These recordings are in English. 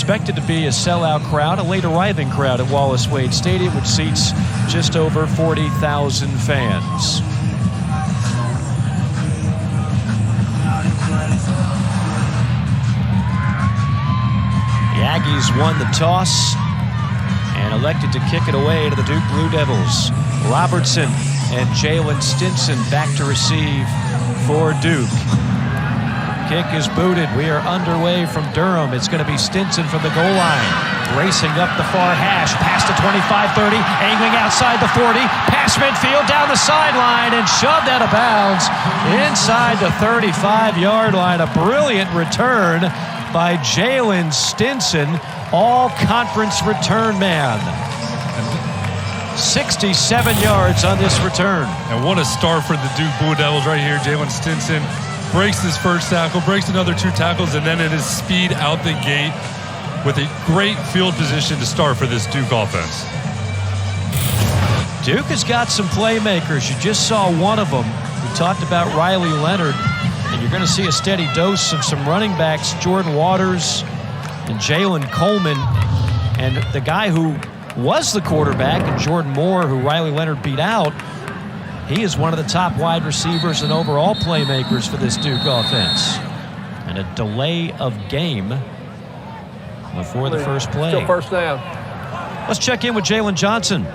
expected to be a sellout crowd, a late arriving crowd at Wallace Wade Stadium, which seats just over 40,000 fans. The Aggies won the toss and elected to kick it away to the Duke Blue Devils. Robertson and Jalen Stinson back to receive for Duke. Kick is booted. We are underway from Durham. It's going to be Stinson from the goal line. Racing up the far hash, past the 25-30, angling outside the 40, past midfield, down the sideline, and shoved out of bounds inside the 35-yard line. A brilliant return by Jalen Stinson, all-conference return man. 67 yards on this return. And what a start for the Duke Blue Devils right here. Jalen Stinson breaks his first tackle, breaks another 2 tackles, and then it is speed out the gate with a great field position to start for this Duke offense. Duke has got some playmakers. You just saw one of them. We talked about Riley Leonard, and you're going to see a steady dose of some running backs, Jordan Waters and Jalen Coleman, and the guy who was the quarterback, and Jordan Moore, who Riley Leonard beat out. He is one of the top wide receivers and overall playmakers for this Duke offense. And a delay of game before the first play. Still first down. Let's check in with Jalen Johnson.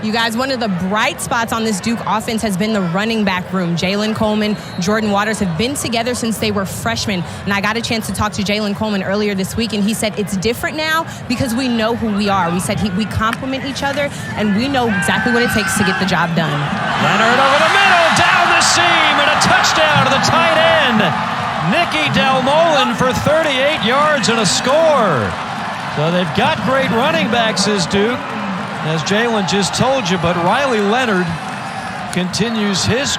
You guys, one of the bright spots on this Duke offense has been the running back room. Jalen Coleman, Jordan Waters have been together since they were freshmen. And I got a chance to talk to Jalen Coleman earlier this week, and he said it's different now because we know who we are. We said we complement each other, and we know exactly what it takes to get the job done. Leonard over the middle, down the seam, and a touchdown to the tight end. Nicky Delmolen for 38 yards and a score. So they've got great running backs as Duke, as Jalen just told you, but Riley Leonard continues his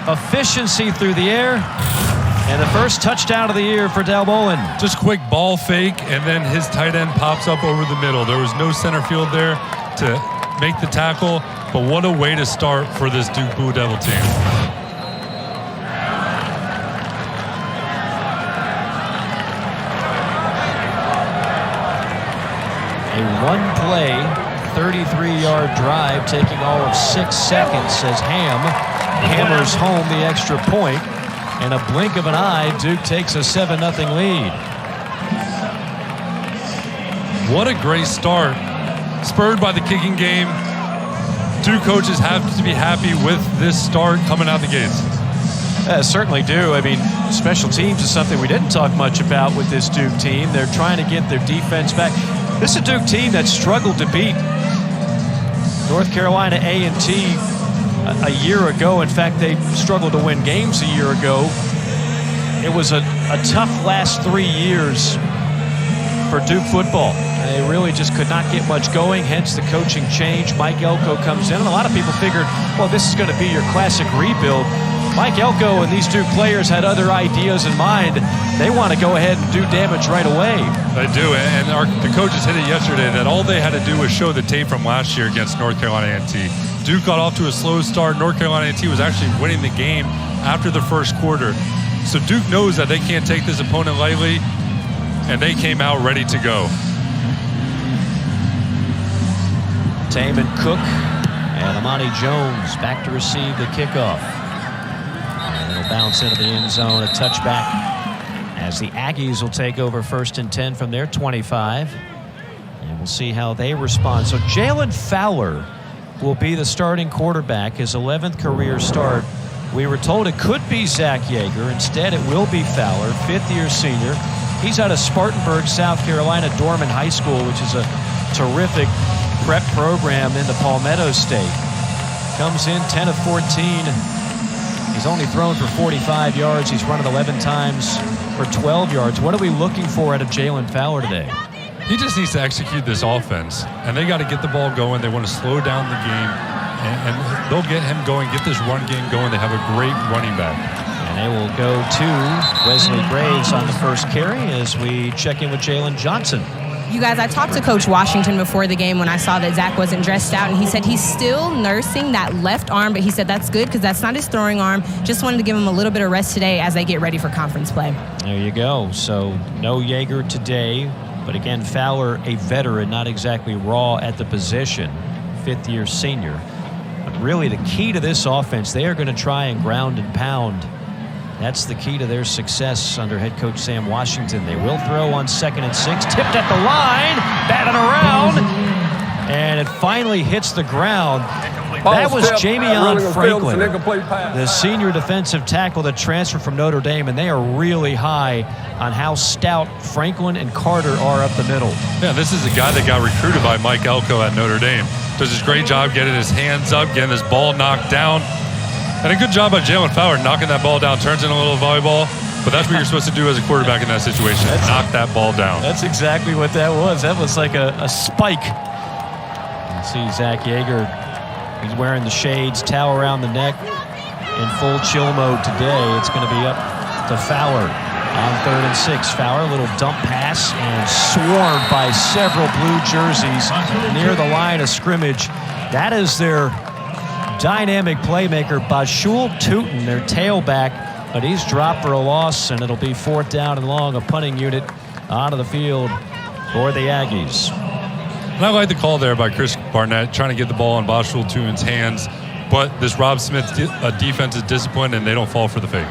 efficiency through the air, and the first touchdown of the year for Delmolen. Just quick ball fake, and then his tight end pops up over the middle. There was no center field there to make the tackle, but what a way to start for this Duke Blue Devil team. A one-play, 33-yard drive taking all of 6 seconds as Ham hammers home the extra point. In a blink of an eye, Duke takes a 7-0 lead. What a great start. Spurred by the kicking game. Duke coaches have to be happy with this start coming out the gates. Certainly do. I mean, special teams is something we didn't talk much about with this Duke team. They're trying to get their defense back. This is a Duke team that struggled to beat North Carolina A&T a year ago. In fact, they struggled to win games a year ago. It was a tough last 3 years for Duke football. They really just could not get much going, hence the coaching change. Mike Elko comes in, and a lot of people figured, well, this is going to be your classic rebuild. Mike Elko and these Duke players had other ideas in mind. They want to go ahead and do damage right away. They do, and the coaches hit it yesterday that all they had to do was show the tape from last year against North Carolina A&T. Duke got off to a slow start. North Carolina A&T was actually winning the game after the first quarter. So Duke knows that they can't take this opponent lightly, and they came out ready to go. Taman Cook and Amani Jones back to receive the kickoff. And it'll bounce into the end zone, a touchback, as the Aggies will take over 1st and 10 from their 25. And we'll see how they respond. So Jalen Fowler will be the starting quarterback, his 11th career start. We were told it could be Zach Yeager. Instead, it will be Fowler, 5th-year senior. He's out of Spartanburg, South Carolina, Dorman High School, which is a terrific prep program in the Palmetto State. Comes in 10 of 14. He's only thrown for 45 yards. He's run it 11 times for 12 yards. What are we looking for out of Jalen Fowler today? He just needs to execute this offense, and they got to get the ball going. They want to slow down the game, and they'll get him going, get this run game going. They have a great running back. And they will go to Wesley Graves on the first carry as we check in with Jalen Johnson. You guys, I talked to Coach Washington before the game when I saw that Zach wasn't dressed out, and he said he's still nursing that left arm, but he said that's good because that's not his throwing arm. Just wanted to give him a little bit of rest today as they get ready for conference play. There you go. So no Yeager today. But again, Fowler, a veteran, not exactly raw at the position, fifth-year senior. But really the key to this offense, they are going to try and ground and pound. That's the key to their success under head coach Sam Washington. They will throw on 2nd and 6. Tipped at the line, batted around, and it finally hits the ground. That was Jamion Franklin, the senior defensive tackle that transferred from Notre Dame, and they are really high on how stout Franklin and Carter are up the middle. Yeah, this is a guy that got recruited by Mike Elko at Notre Dame. Does this great job getting his hands up, getting this ball knocked down. And a good job by Jalen Fowler knocking that ball down, turns into a little volleyball. But that's what you're supposed to do as a quarterback in that situation, knock that ball down. That's exactly what that was. That was like a spike. You see Zach Yeager, he's wearing the shades, towel around the neck, in full chill mode today. It's going to be up to Fowler on 3rd and 6. Fowler, a little dump pass, and swarmed by several blue jerseys near the line of scrimmage. That is their dynamic playmaker, Bashul Tootin, their tailback, but he's dropped for a loss, and it'll be 4th down and long, a punting unit onto the field for the Aggies. And I like the call there by Chris Barnett, trying to get the ball in Bashul Tootin's hands, but this Rob Smith defense is disciplined, and they don't fall for the fake.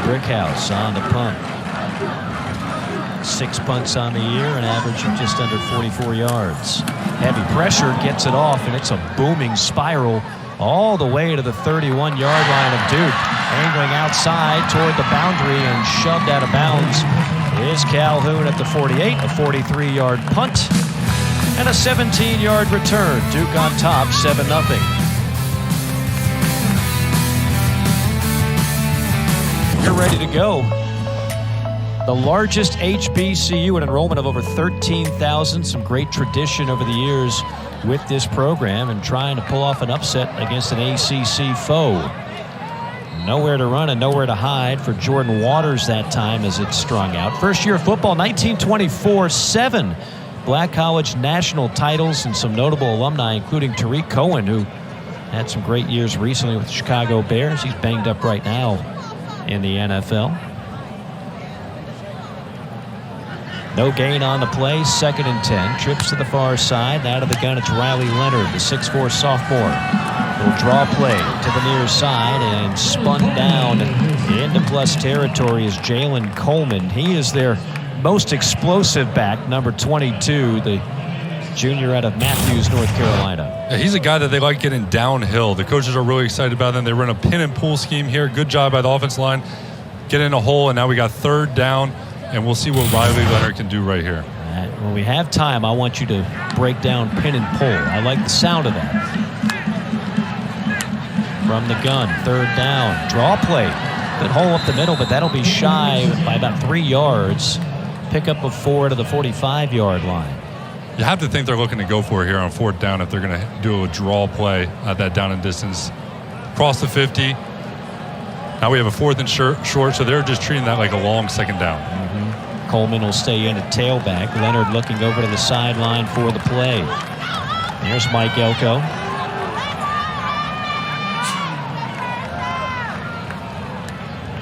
Brickhouse on the punt. 6 punts on the year, an average of just under 44 yards. Heavy pressure gets it off, and it's a booming spiral all the way to the 31-yard line of Duke. Angling outside toward the boundary and shoved out of bounds is Calhoun at the 48, a 43-yard punt, and a 17-yard return. Duke on top, 7-0. You're ready to go. The largest HBCU, an enrollment of over 13,000. Some great tradition over the years with this program, and trying to pull off an upset against an ACC foe. Nowhere to run and nowhere to hide for Jordan Waters that time as it's strung out. First year of football, 1924, 7 Black College national titles and some notable alumni, including Tariq Cohen, who had some great years recently with the Chicago Bears. He's banged up right now in the NFL. No gain on the play, 2nd and 10. Trips to the far side. Out of the gun, it's Riley Leonard, the 6'4 sophomore. Little draw play to the near side and spun down into plus territory is Jalen Coleman. He is their most explosive back, number 22, the junior out of Matthews, North Carolina. Yeah, he's a guy that they like getting downhill. The coaches are really excited about him. They run a pin and pull scheme here. Good job by the offensive line. Get in a hole, and now we got 3rd down. And we'll see what Riley Leonard can do right here. When we have time, I want you to break down pin and pull. I like the sound of that. From the gun, 3rd down. Draw play. Good hole up the middle, but that'll be shy by about 3 yards. Pickup of 4 to the 45-yard line. You have to think they're looking to go for it here on 4th down if they're going to do a draw play at that down and distance. Cross the 50. Now we have a 4th and short, so they're just treating that like a long 2nd down. Coleman will stay in at tailback. Leonard looking over to the sideline for the play. There's Mike Elko.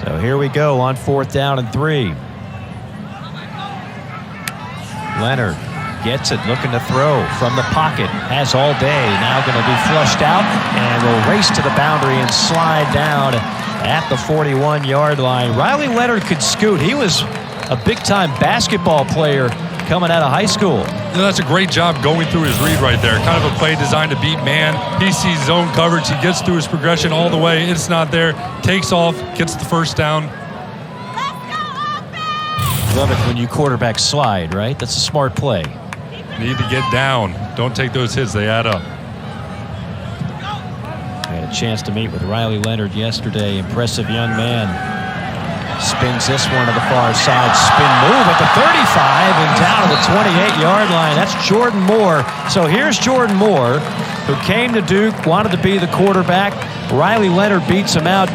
So here we go on 4th down and 3. Leonard gets it, looking to throw from the pocket. Has all day. Now going to be flushed out and will race to the boundary and slide down at the 41-yard line. Riley Leonard could scoot. He was a big-time basketball player coming out of high school. That's a great job going through his read right there. Kind of a play designed to beat man. He sees zone coverage. He gets through his progression all the way. It's not there. Takes off, gets the 1st down. Love it when you quarterback slide, right? That's a smart play. Need to get down. Don't take those hits. They add up. I had a chance to meet with Riley Leonard yesterday. Impressive young man. Spins this one to the far side. Spin move at the 35 and down to the 28-yard line. That's Jordan Moore. So here's Jordan Moore, who came to Duke, wanted to be the quarterback. Riley Leonard beats him out.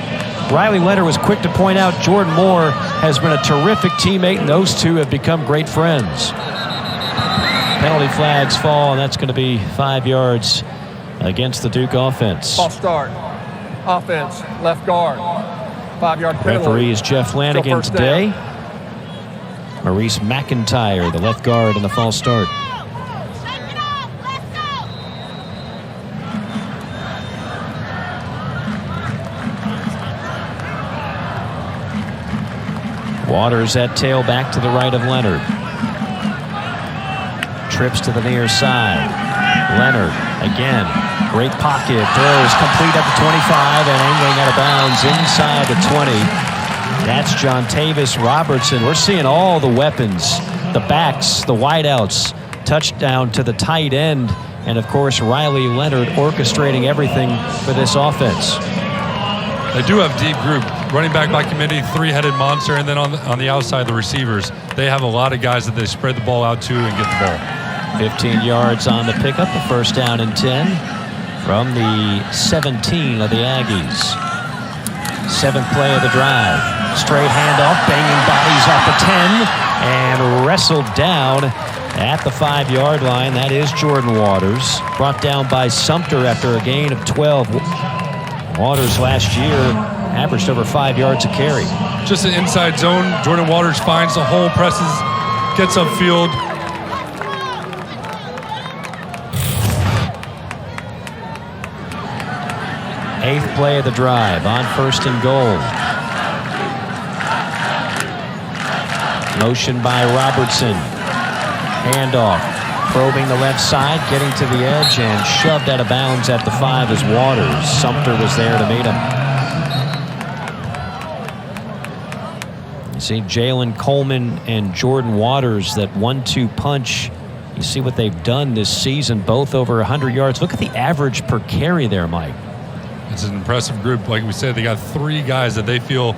Riley Leonard was quick to point out Jordan Moore has been a terrific teammate, and those two have become great friends. Penalty flags fall, and that's going to be 5 yards against the Duke offense. False start. Offense, left guard. 5-yard penalty. Referee is Jeff Lanigan today. Maurice McIntyre, the left guard, in the false start. Waters at tailback to the right of Leonard. Trips to the near side. Leonard again. Great pocket. Throws complete at the 25 and angling out of bounds inside the 20. That's John Tavis Robertson. We're seeing all the weapons, the backs, the wideouts, touchdown to the tight end, and of course Riley Leonard orchestrating everything for this offense. They do have deep group. Running back by committee, three-headed monster, and then on the outside, the receivers. They have a lot of guys that they spread the ball out to and get the ball. 15 yards on the pickup, a first down and 10 from the 17 of the Aggies. 7th play of the drive. Straight handoff, banging bodies at the 10, and wrestled down at the 5-yard line. That is Jordan Waters. Brought down by Sumter after a gain of 12. Waters last year averaged over 5 yards a carry. Just an inside zone. Jordan Waters finds the hole, presses, gets upfield. Eighth play of the drive on 1st and goal. Motion by Robertson. Handoff. Probing the left side, getting to the edge, and shoved out of bounds at the 5 as Waters. Sumter was there to meet him. You see Jalen Coleman and Jordan Waters, that 1-2 punch. You see what they've done this season, both over 100 yards. Look at the average per carry there, Mike. It's an impressive group. Like we said, they got 3 guys that they feel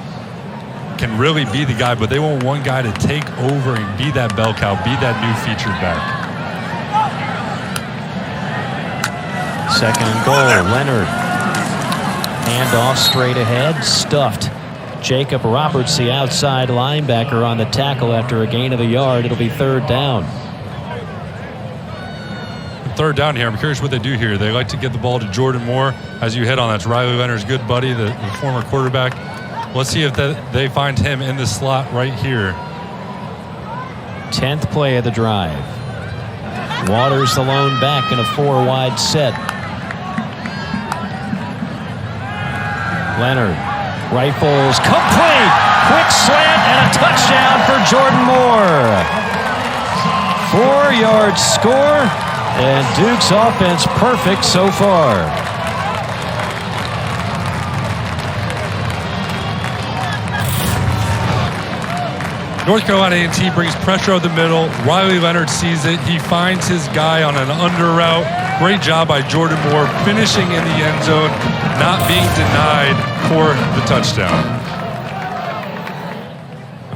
can really be the guy, but they want one guy to take over and be that bell cow, be that new featured back. 2nd and goal. Leonard. Handoff straight ahead. Stuffed. Jacob Roberts, the outside linebacker, on the tackle after a gain of a yard. It'll be 3rd down. 3rd down here. I'm curious what they do here. They like to get the ball to Jordan Moore. As you hit on, that's Riley Leonard's good buddy, the former quarterback. Let's see if they find him in the slot right here. 10th play of the drive. Waters the lone back in a 4-wide set. Leonard rifles complete. Quick slant and a touchdown for Jordan Moore. 4-yard score, and Duke's offense perfect so far. North Carolina A&T brings pressure up the middle. Riley Leonard sees it. He finds his guy on an under route. Great job by Jordan Moore, finishing in the end zone, not being denied for the touchdown.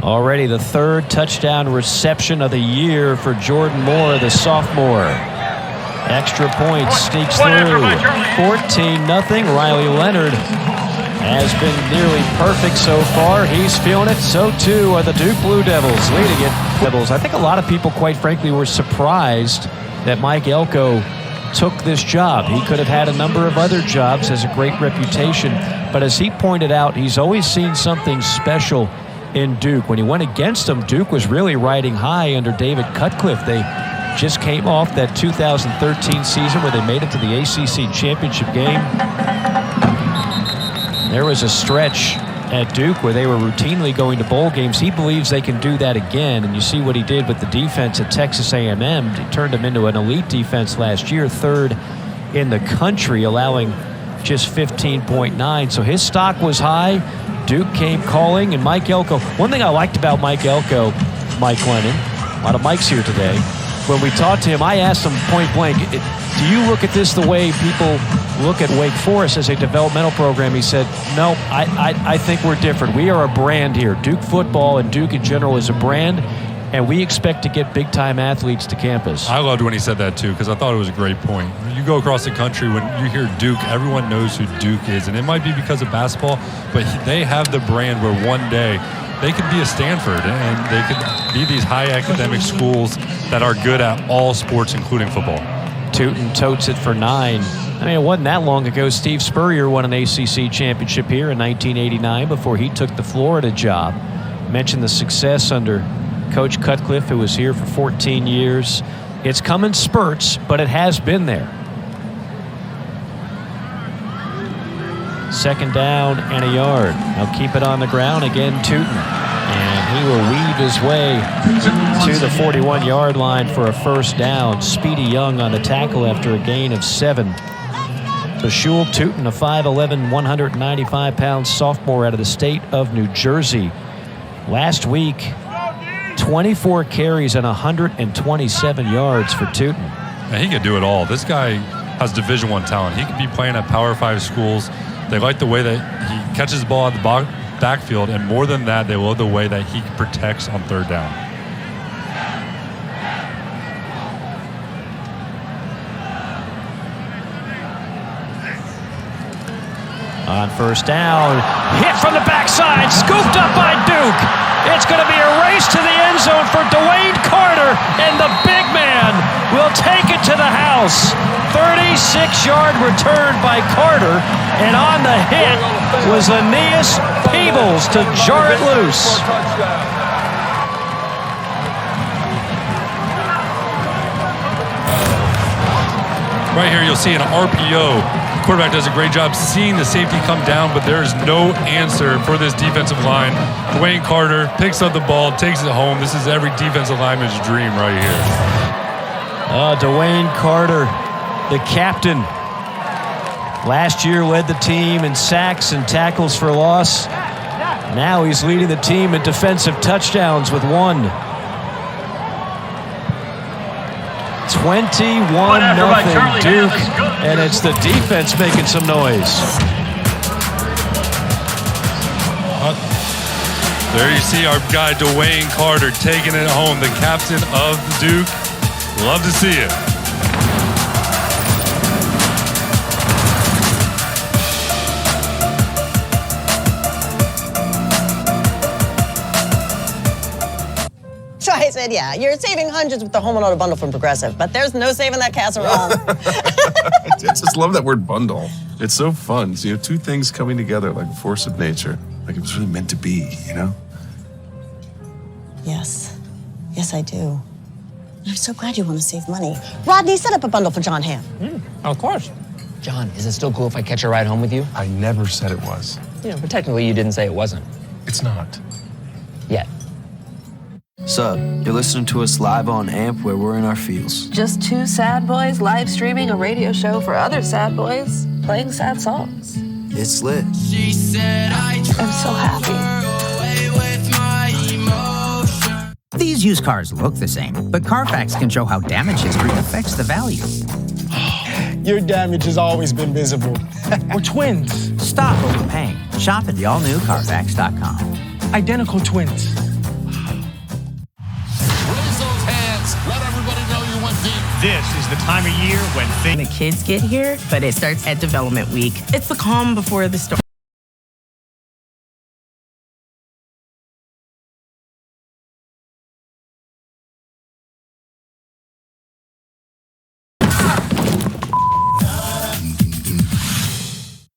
Already the 3rd touchdown reception of the year for Jordan Moore, the sophomore. Extra point sneaks through. 14-0. Riley Leonard has been nearly perfect so far. He's feeling it. So too are the Duke Blue Devils, leading it. I think a lot of people, quite frankly, were surprised that Mike Elko took this job. He could have had a number of other jobs, has a great reputation, but as he pointed out, he's always seen something special in Duke. When he went against him, Duke was really riding high under David Cutcliffe. They just came off that 2013 season where they made it to the ACC championship game. There was a stretch at Duke where they were routinely going to bowl games. He believes they can do that again, and you see what he did with the defense at Texas A&M. He turned them into an elite defense last year, 3rd in the country, allowing just 15.9. So his stock was high. Duke came calling, and Mike Elko. One thing I liked about Mike Elko, Mike Lennon, a lot of Mikes here today. When we talked to him, I asked him point blank, do you look at this the way people look at Wake Forest as a developmental program? He said, no, I think we're different. We are a brand here. Duke football and Duke in general is a brand, and we expect to get big-time athletes to campus. I loved when he said that, too, because I thought it was a great point. You go across the country, when you hear Duke, everyone knows who Duke is, and it might be because of basketball, but they have the brand where one day they could be a Stanford, and they could be these high academic schools that are good at all sports, including football. Tootin totes it for 9 I mean, it wasn't that long ago. Steve Spurrier won an ACC championship here in 1989 before he took the Florida job. Mentioned the success under Coach Cutcliffe, who was here for 14 years. It's come in spurts, but it has been there. Second down and a yard. He'll keep it on the ground again, Tootin. And he will weave his way to the 41-yard line for a first down. Speedy Young on the tackle after a gain of 7. Bashul Tootin, a 5'11", 195-pound sophomore out of the state of New Jersey. Last week, 24 carries and 127 yards for Tootin. And he can do it all. This guy has Division I talent. He could be playing at Power 5 schools. They like the way that he catches the ball at the backfield, and more than that, they love the way that he protects on third down. On first down, hit from the backside, scooped up by Duke. It's going to be a race to the end zone for Dwayne Carter, and the big man will take it to the house. 36-yard return by Carter, and on the hit was Aeneas Peebles to jar it loose. Right here, you'll see an RPO. The quarterback does a great job seeing the safety come down, but there's no answer for this defensive line. Dwayne Carter picks up the ball, takes it home. This is every defensive lineman's dream right here. Dwayne Carter, the captain. Last year led the team in sacks and tackles for loss. Now he's leading the team in defensive touchdowns with 1. 21-0 Duke, and it's the defense making some noise. There you see our guy Dwayne Carter taking it home, the captain of Duke. Love to see it. So I said, yeah, you're saving hundreds with the home and auto bundle from Progressive, but there's no saving that casserole. I just love that word bundle. It's so fun. So, two things coming together like a force of nature. Like it was really meant to be, Yes. Yes, I do. I'm so glad you want to save money. Rodney, set up a bundle for John Hamm. Of course. John, is it still cool if I catch a ride home with you? I never said it was. But technically you didn't say it wasn't. It's not. Yet. Sup, you're listening to us live on AMP where we're in our feels. Just two sad boys live streaming a radio show for other sad boys, playing sad songs. It's lit. She said I'm so happy. These used cars look the same, but Carfax can show how damage history affects the value. Your damage has always been visible. We're twins. Stop overpaying. Shop at the all-new Carfax.com. Identical twins. This is the time of year when the kids get here, but it starts at development week. It's the calm before the storm.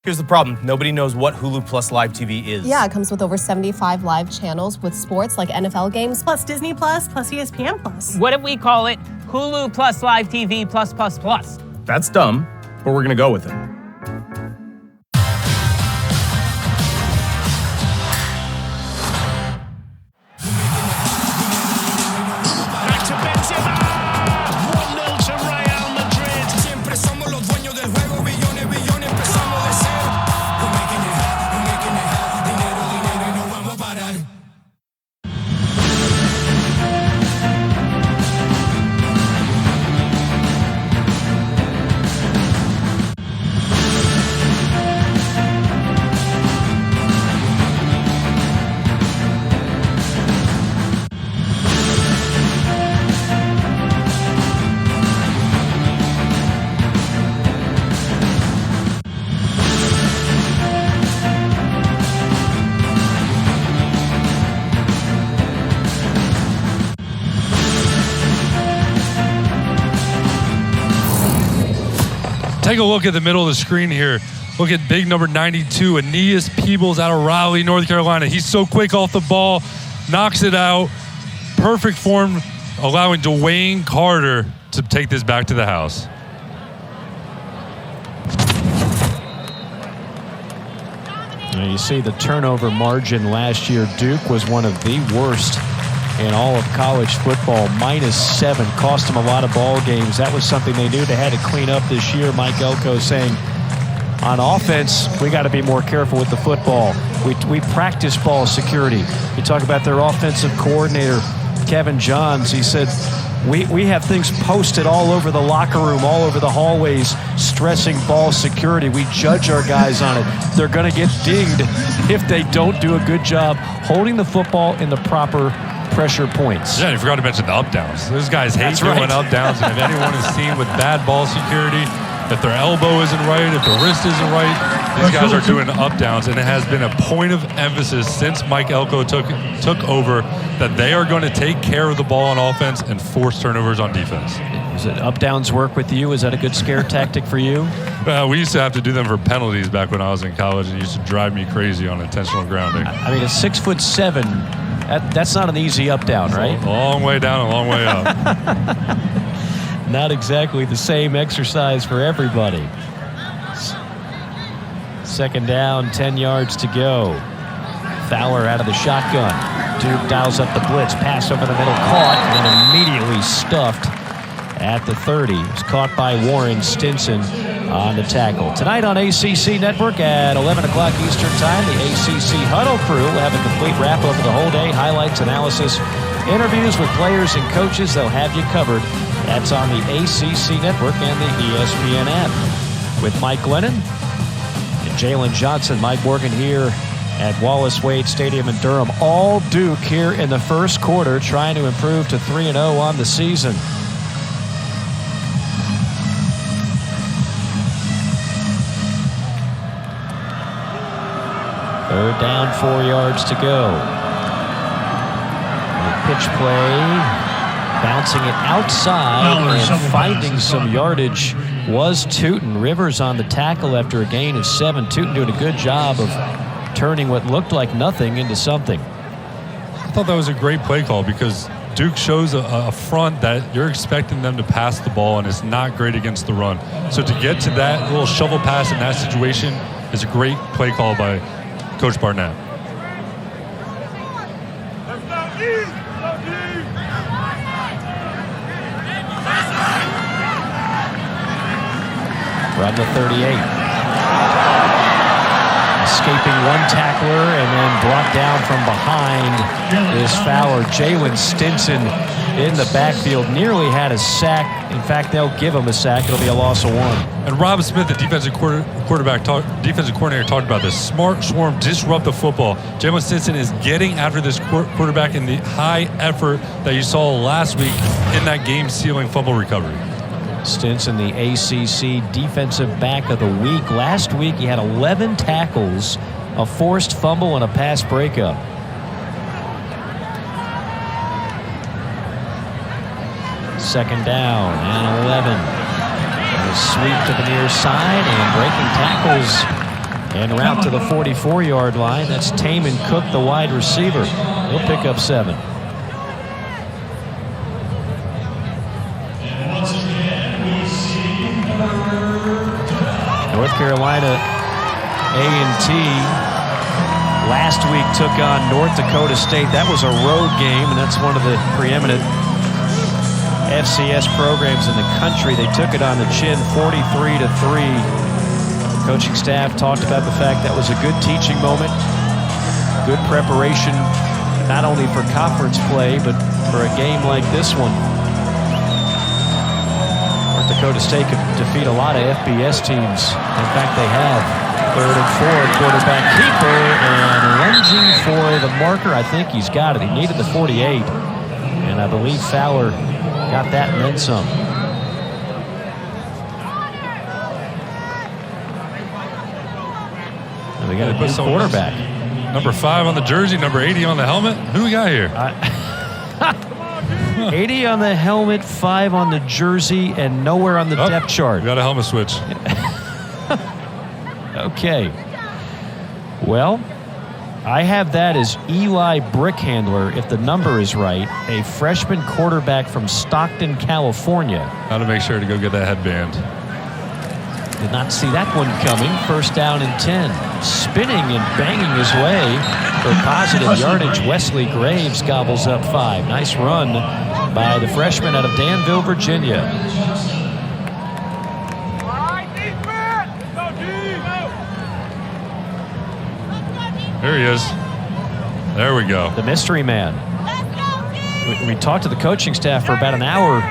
Here's the problem. Nobody knows what Hulu Plus Live TV is. Yeah, it comes with over 75 live channels with sports like NFL games, plus Disney Plus, plus ESPN Plus. What if we call it Hulu Plus Live TV Plus Plus Plus? That's dumb, but we're gonna go with it. Take a look at the middle of the screen here. Look at big number 92, Aeneas Peebles out of Raleigh, North Carolina. He's so quick off the ball, knocks it out. Perfect form, allowing Dwayne Carter to take this back to the house. Now you see the turnover margin last year. Duke was one of the worst in all of college football. -7 cost them a lot of ball games. That was something they knew they had to clean up this year. Mike Elko saying, on offense, we got to be more careful with the football. We practice ball security. You talk about their offensive coordinator, Kevin Johns. He said, we have things posted all over the locker room, all over the hallways, stressing ball security. We judge our guys on it. They're going to get dinged if they don't do a good job holding the football in the proper pressure points. Yeah, you forgot to mention the up-downs. Those guys hate doing up-downs, and if anyone is seen with bad ball security, if their elbow isn't right, if their wrist isn't right, these guys are doing up-downs, and it has been a point of emphasis since Mike Elko took over that they are going to take care of the ball on offense and force turnovers on defense. Is it up-downs work with you? Is that a good scare tactic for you? We used to have to do them for penalties back when I was in college, and it used to drive me crazy on intentional grounding. I mean, a 6'7", that's not an easy up-down, right? A long way down, a long way up. Not exactly the same exercise for everybody. Second down, 10 yards to go. Fowler out of the shotgun. Duke dials up the blitz. Pass over the middle, caught, and immediately stuffed at the 30. It was caught by Warren Stinson on the tackle. Tonight on ACC Network at 11 o'clock Eastern Time, the ACC Huddle crew will have a complete wrap-up of the whole day, highlights, analysis, interviews with players and coaches. They'll have you covered. That's on the ACC Network and the ESPN app. With Mike Lennon and Jalen Johnson, Mike Morgan here at Wallace Wade Stadium in Durham. All Duke here in the first quarter, trying to improve to 3-0 on the season. Third down, 4 yards to go. And pitch play, bouncing it outside and finding some yardage was Tootin. Rivers on the tackle after a gain of 7. Tootin doing a good job of turning what looked like nothing into something. I thought that was a great play call because Duke shows a front that you're expecting them to pass the ball, and it's not great against the run. So to get to that little shovel pass in that situation is a great play call by Coach Barnett. From the 38. Escaping one tackler and then brought down from behind is Fowler. Jalen Stinson in the backfield nearly had a sack. In fact, they'll give him a sack. It'll be a loss of 1. And Rob Smith, the defensive coordinator, talked about this. Smart swarm, disrupt the football. Jalen Stinson is getting after this quarterback in the high effort that you saw last week in that game-sealing fumble recovery. Stinson, the ACC Defensive Back of the Week. Last week, he had 11 tackles, a forced fumble, and a pass breakup. Second down and 11. And a sweep to the near side and breaking tackles en route to the 44-yard line. That's Taman Cook, the wide receiver. He'll pick up 7. North Carolina A&T last week took on North Dakota State. That was a road game, and that's one of the preeminent FCS programs in the country. They took it on the chin, 43-3. The coaching staff talked about the fact that was a good teaching moment, good preparation, not only for conference play, but for a game like this one. North Dakota State could defeat a lot of FBS teams. In fact, they have. 3rd and 4, quarterback keeper, and lunging for the marker. I think he's got it. He needed the 48, and I believe Fowler got that and then some. And we got a new quarterback. Number 5 on the jersey, number 80 on the helmet. Who we got here? 80 on the helmet, 5 on the jersey, and nowhere on the depth chart. We got a helmet switch. Okay. Well, I have that as Eli Brickhandler, if the number is right, a freshman quarterback from Stockton, California. How to make sure to go get that headband. Did not see that one coming. First down and 10. Spinning and banging his way for positive yardage. Wesley Graves gobbles up 5. Nice run by the freshman out of Danville, Virginia. There he is. There we go. The mystery man. We talked to the coaching staff for about an hour.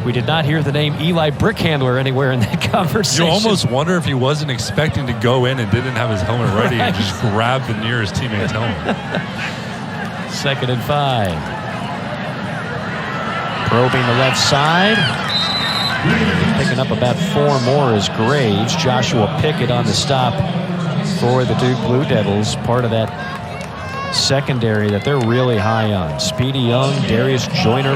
We did not hear the name Eli Brickhandler anywhere in that conversation. You almost wonder if he wasn't expecting to go in and didn't have his helmet ready and just grabbed the nearest teammate's helmet. 2nd and 5. Probing the left side. Picking up about 4 more is Graves. Joshua Pickett on the stop for the Duke Blue Devils. Part of that secondary that they're really high on. Speedy Young, Darius Joyner,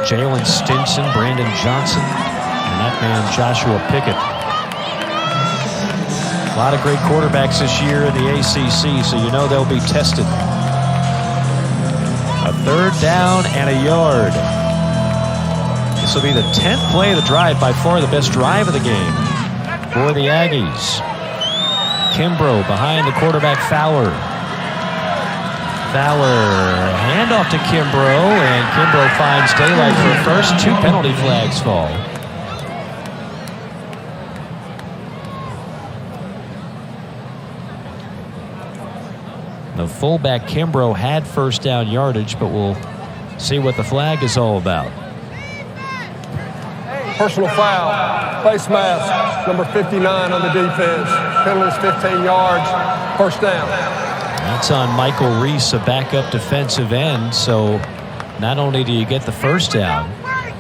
Jalen Stinson, Brandon Johnson, and that man Joshua Pickett. A lot of great quarterbacks this year in the ACC, so you know they'll be tested. A 3rd down and a yard. This will be the 10th play of the drive, by far the best drive of the game for the Aggies. Kimbrough behind the quarterback Fowler. Handoff to Kimbrough, and Kimbrough finds daylight for first. 2 penalty flags fall. The fullback Kimbrough had first down yardage, but we'll see what the flag is all about. Personal foul, face mask, number 59 on the defense. Penalty is 15 yards, first down. That's on Michael Reese, a backup defensive end. So not only do you get the first down,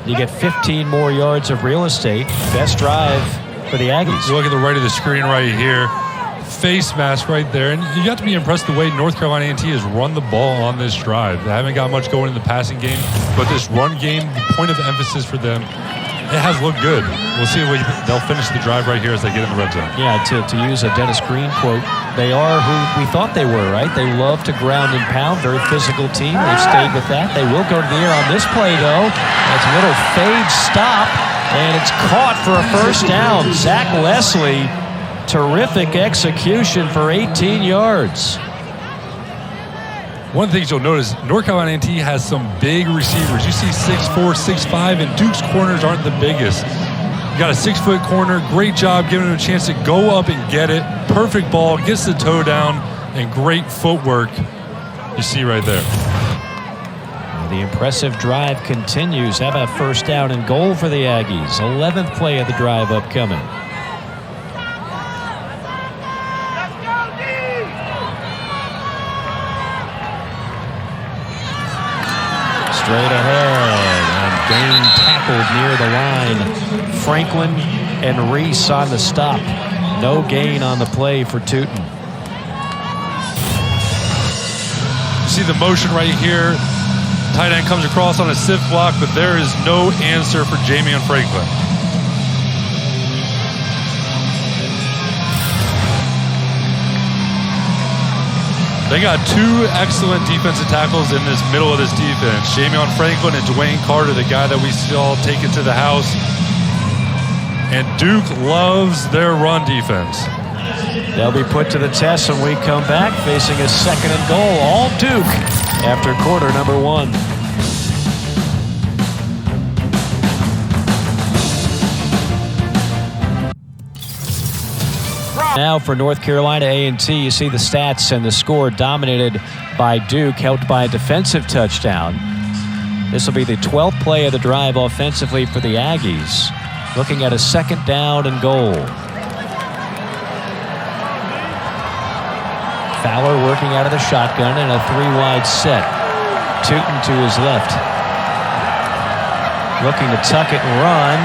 you get 15 more yards of real estate. Best drive for the Aggies. You look at the right of the screen right here. Face mask right there. And you got to be impressed the way North Carolina A&T has run the ball on this drive. They haven't got much going in the passing game, but this run game, the point of emphasis for them, it has looked good. We'll see if they'll finish the drive right here as they get in the red zone. Yeah, to use a Dennis Green quote, they are who we thought they were, right? They love to ground and pound, very physical team. They've stayed with that. They will go to the air on this play, though. That's a little fade stop, and it's caught for a first down. Zach Leslie, terrific execution for 18 yards. One of the things you'll notice, North Carolina A&T has some big receivers. You see 6'4", 6'5", and Duke's corners aren't the biggest. You got a 6-foot corner. Great job giving him a chance to go up and get it. Perfect ball, gets the toe down, and great footwork you see right there. The impressive drive continues. How about first down and goal for the Aggies? 11th play of the drive upcoming. Straight ahead, and Dane tackled near the line. Franklin and Reese on the stop. No gain on the play for Tootin. See the motion right here. Tight end comes across on a sift block, but there is no answer for Jamion Franklin. They got 2 excellent defensive tackles in this middle of this defense. Jamion Franklin and Dwayne Carter, the guy that we saw take it to the house. And Duke loves their run defense. They'll be put to the test when we come back, facing a 2nd and goal. All Duke after quarter number 1. Now for North Carolina A&T, you see the stats and the score dominated by Duke, helped by a defensive touchdown. This will be the 12th play of the drive offensively for the Aggies. Looking at a 2nd down and goal. Fowler working out of the shotgun and a 3-wide set. Tootin to his left. Looking to tuck it and run.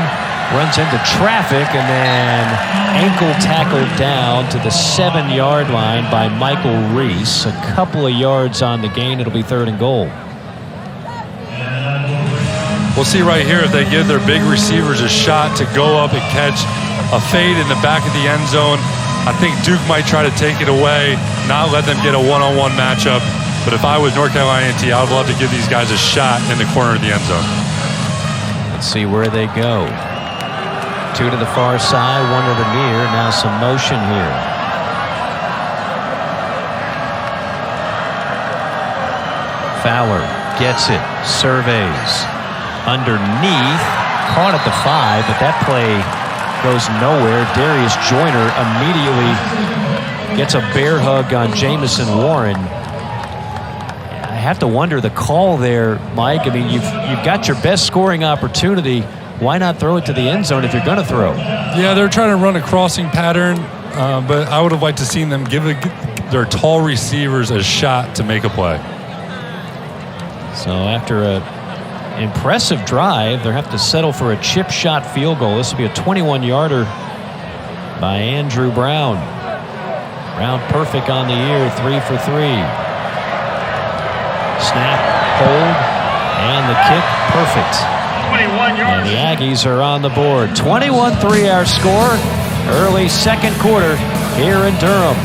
Runs into traffic and then ankle tackled down to the 7-yard line by Michael Reese. A couple of yards on the gain. It'll be 3rd and goal. We'll see right here if they give their big receivers a shot to go up and catch a fade in the back of the end zone. I think Duke might try to take it away, not let them get a one-on-one matchup. But if I was North Carolina A&T, I would love to give these guys a shot in the corner of the end zone. Let's see where they go. 2 to the far side, 1 to the near. Now some motion here. Fowler gets it, surveys. Underneath, caught at the 5, but that play goes nowhere. Darius Joyner immediately gets a bear hug on Jamison Warren. I have to wonder the call there, Mike. I mean, you've got your best scoring opportunity. Why not throw it to the end zone if you're going to throw? Yeah, they're trying to run a crossing pattern, but I would have liked to seen them give their tall receivers a shot to make a play. So after a impressive drive, they'll have to settle for a chip shot field goal. This will be a 21-yarder by Andrew Brown. Brown perfect on the year, 3 for 3. Snap, hold, and the kick perfect. 21 yards. And the Aggies are on the board. 21-3 our score. Early second quarter here in Durham.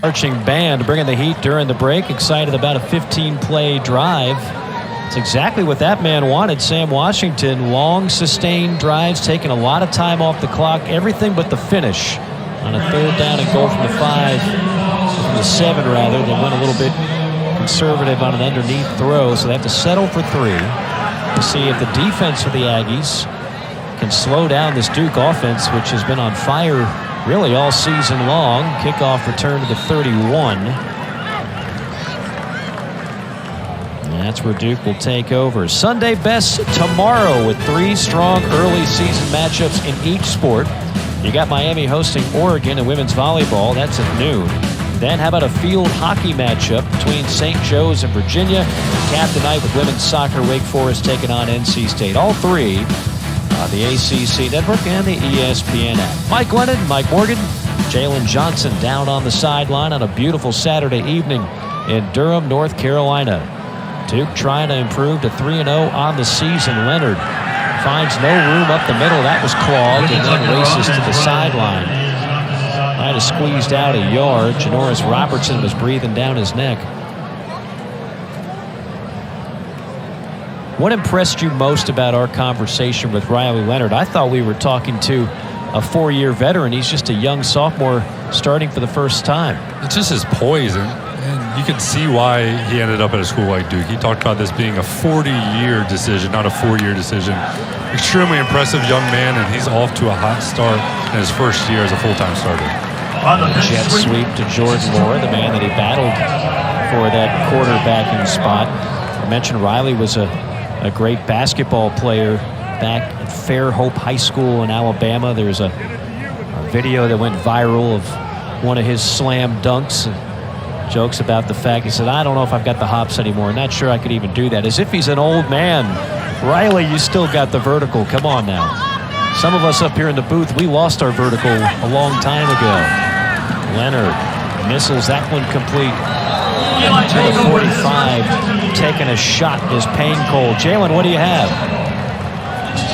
Marching band bringing the heat during the break. Excited about a 15-play drive. It's exactly what that man wanted, Sam Washington. Long, sustained drives, taking a lot of time off the clock. Everything but the finish on a 3rd down and goal from the 5, from the 7 rather. They went a little bit conservative on an underneath throw, so they have to settle for 3 to see if the defense for the Aggies can slow down this Duke offense, which has been on fire really all season long. Kickoff return to the 31. And that's where Duke will take over. Sunday best tomorrow with 3 strong early season matchups in each sport. You got Miami hosting Oregon in women's volleyball. That's at noon. Then how about a field hockey matchup between St. Joe's and Virginia? Cap tonight with women's soccer, Wake Forest taking on NC State. All 3 on the ACC Network and the ESPN app. Mike Lennon, Mike Morgan, Jalen Johnson down on the sideline on a beautiful Saturday evening in Durham, North Carolina. Duke trying to improve to 3-0 on the season. Leonard finds no room up the middle. That was clogged and then races to the sideline. Might have squeezed out a yard. Janoris Robertson was breathing down his neck. What impressed you most about our conversation with Riley Leonard? I thought we were talking to a 4-year veteran. He's just a young sophomore starting for the first time. It's just his poise, and you can see why he ended up at a school like Duke. He talked about this being a 40-year decision, not a 4-year decision. Extremely impressive young man, and he's off to a hot start in his first year as a full-time starter. Jet sweep to Jordan Moore, the man that he battled for that quarterbacking spot. I mentioned Riley was a great basketball player back at Fairhope High School in Alabama. There's a video that went viral of one of his slam dunks. Jokes about the fact, he said, I don't know if I've got the hops anymore. Not sure I could even do that. As if he's an old man. Riley, you still got the vertical. Come on now. Some of us up here in the booth, we lost our vertical a long time ago. Leonard misses that one complete. To the 45, taking a shot is Payne Cole. Jalen, what do you have?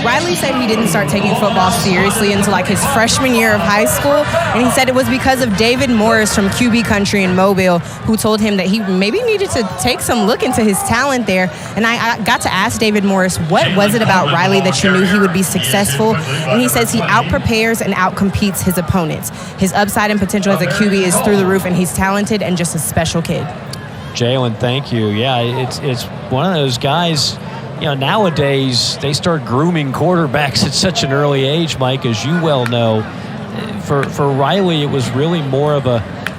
Riley said he didn't start taking football seriously until like his freshman year of high school, and he said it was because of David Morris from QB Country in Mobile, who told him that he maybe needed to take some look into his talent there. And I got to ask David Morris, what was it about Riley that you knew he would be successful? And he says he out-prepares and out-competes his opponents. His upside and potential as a QB is through the roof, and he's talented and just a special kid. Jalen, thank you. Yeah, it's one of those guys. You know, nowadays they start grooming quarterbacks at such an early age, Mike, as you well know. For Riley, it was really more of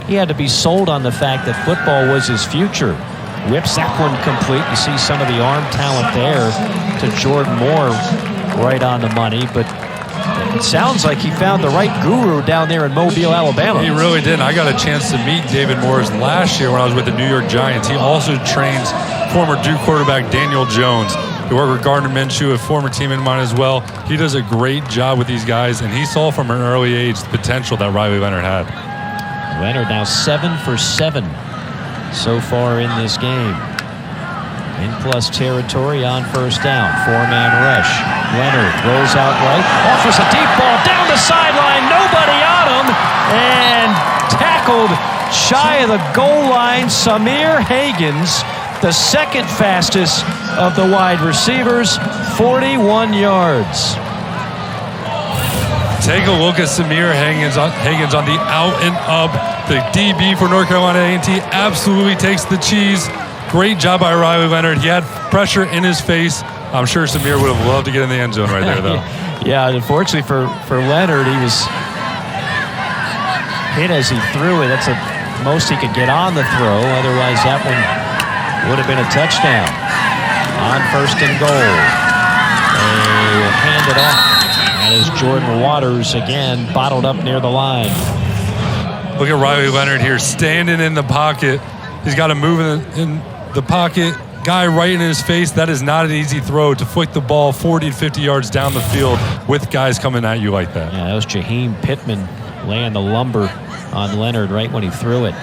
he had to be sold on the fact that football was his future. Whips that one complete. You see some of the arm talent there to Jordan Moore, right on the money. But it sounds like he found the right guru down there in Mobile, Alabama. He really did. I got a chance to meet David Morris last year when I was with the New York Giants. He also trains former Duke quarterback Daniel Jones. He worked with Gardner Minshew, a former teammate of mine as well. He does a great job with these guys, and he saw from an early age the potential that Riley Leonard had. Leonard now 7 for 7 so far in this game. In plus territory on first down. 4-man rush. Leonard rolls out right. Offers a deep ball down the sideline. Nobody on him. And tackled shy of the goal line. Samir Hagans, the second fastest of the wide receivers. 41 yards. Take a look at Samir Hagans on the out and up. The DB for North Carolina A&T absolutely takes the cheese. Great job by Riley Leonard. He had pressure in his face. I'm sure Samir would have loved to get in the end zone right there, though. Yeah, unfortunately for Leonard, he was hit as he threw it. That's the most he could get on the throw. Otherwise, that one would have been a touchdown. On first and goal. They will hand it off. That is Jordan Waters again, bottled up near the line. Look at Riley Leonard here, standing in the pocket. He's got to move in the pocket. Guy right in his face. That is not an easy throw to flick the ball 40 to 50 yards down the field with guys coming at you like that. Yeah, that was Jaheim Pittman laying the lumber on Leonard right when he threw it.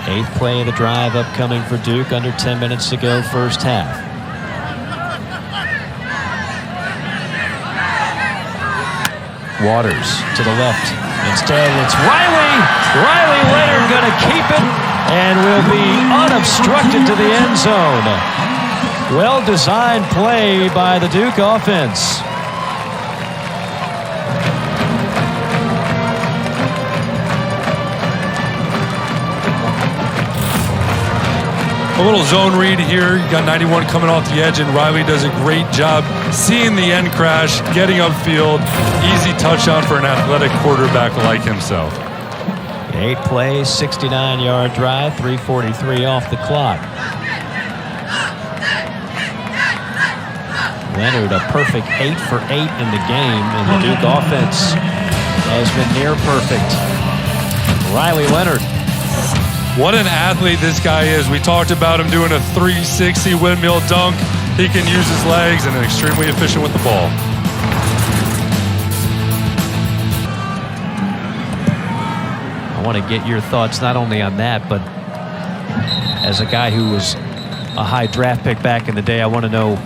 Eighth play of the drive upcoming for Duke. Under 10 minutes to go, first half. Waters to the left. Instead, it's Riley. Riley Leonard going to keep it and will be unobstructed to the end zone. Well-designed play by the Duke offense. A little zone read here. You got 91 coming off the edge, and Riley does a great job seeing the end crash, getting upfield. Easy touchdown for an athletic quarterback like himself. 8 plays, 69-yard drive, 3:43 off the clock. Leonard, a perfect 8 for 8 in the game, and the Duke offense has been near perfect. Riley Leonard. What an athlete this guy is. We talked about him doing a 360 windmill dunk. He can use his legs and is extremely efficient with the ball. I want to get your thoughts not only on that, but as a guy who was a high draft pick back in the day, I want to know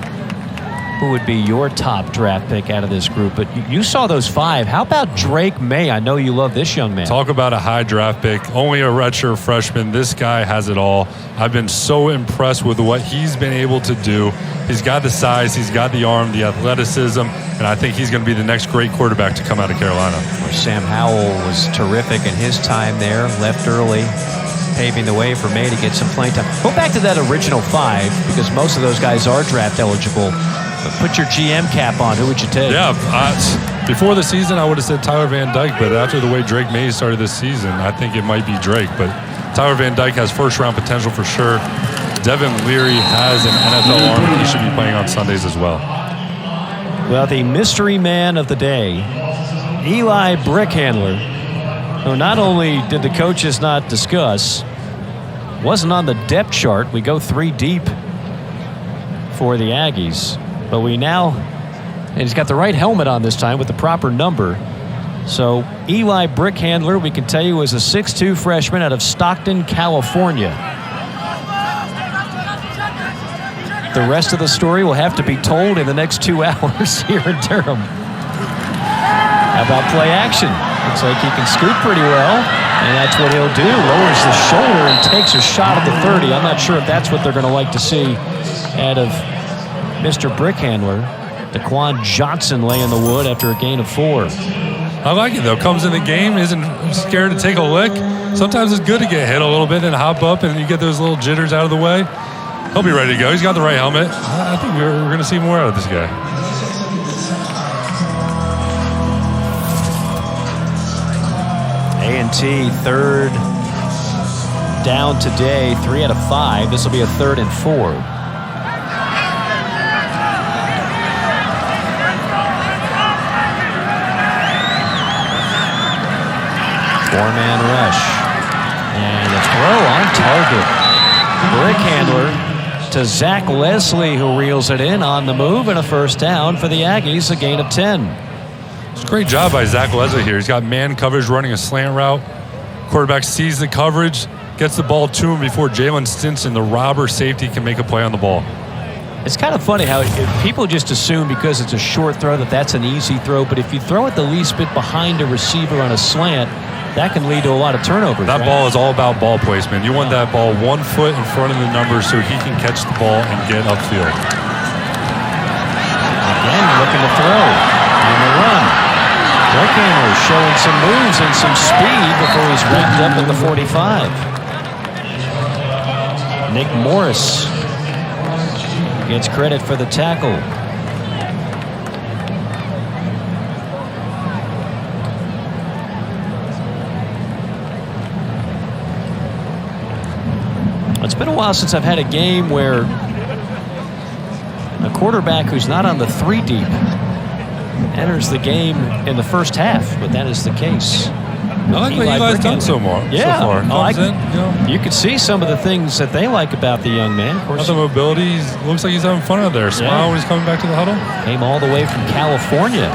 who would be your top draft pick out of this group. But you saw those 5. How about Drake May? I know you love this young man. Talk about a high draft pick. Only a redshirt freshman. This guy has it all. I've been so impressed with what he's been able to do. He's got the size, he's got the arm, the athleticism, and I think he's going to be the next great quarterback to come out of Carolina. Sam Howell was terrific in his time there. Left early, paving the way for May to get some playing time. Go back to that original 5, because most of those guys are draft eligible. Put your GM cap on. Who would you take? Yeah, before the season, I would have said Tyler Van Dyke, but after the way Drake May started this season, I think it might be Drake. But Tyler Van Dyke has first-round potential for sure. Devin Leary has an NFL arm. He should be playing on Sundays as well. Well, the mystery man of the day, Eli Brickhandler, who not only did the coaches not discuss, wasn't on the depth chart. We go 3 deep for the Aggies. But we now, and he's got the right helmet on this time with the proper number. So Eli Brickhandler, we can tell you, is a 6'2 freshman out of Stockton, California. The rest of the story will have to be told in the next 2 hours here in Durham. How about play action? Looks like he can scoot pretty well, and that's what he'll do. Lowers the shoulder and takes a shot at the 30. I'm not sure if that's what they're going to like to see out of Mr. Brickhandler. Daquan Johnson laying the wood after a gain of 4. I like it, though. Comes in the game, isn't scared to take a lick. Sometimes it's good to get hit a little bit and hop up, and you get those little jitters out of the way. He'll be ready to go. He's got the right helmet. I think we're going to see more out of this guy. A&T third down today, 3 out of 5. This will be a 3rd and 4. Four-man rush. And a throw on target. Brick handler to Zach Leslie, who reels it in on the move, and a first down for the Aggies, a gain of 10. It's a great job by Zach Leslie here. He's got man coverage running a slant route. Quarterback sees the coverage, gets the ball to him before Jalen Stinson, the robber safety, can make a play on the ball. It's kind of funny how people just assume because it's a short throw that that's an easy throw, but if you throw it the least bit behind a receiver on a slant, that can lead to a lot of turnovers. That ball is all about ball placement. You want that ball 1 foot in front of the numbers so he can catch the ball and get upfield. Again, looking to throw on the run. Brickhammer showing some moves and some speed before he's wrapped up at the 45. Nick Morris gets credit for the tackle. It's been a while since I've had a game where a quarterback who's not on the 3 deep enters the game in the first half, but that is the case. I like what Eli's done so far. You could see some of the things that they like about the young man. Of course, the mobility, looks like he's having fun out there. Smile when he's coming back to the huddle. Came all the way from California.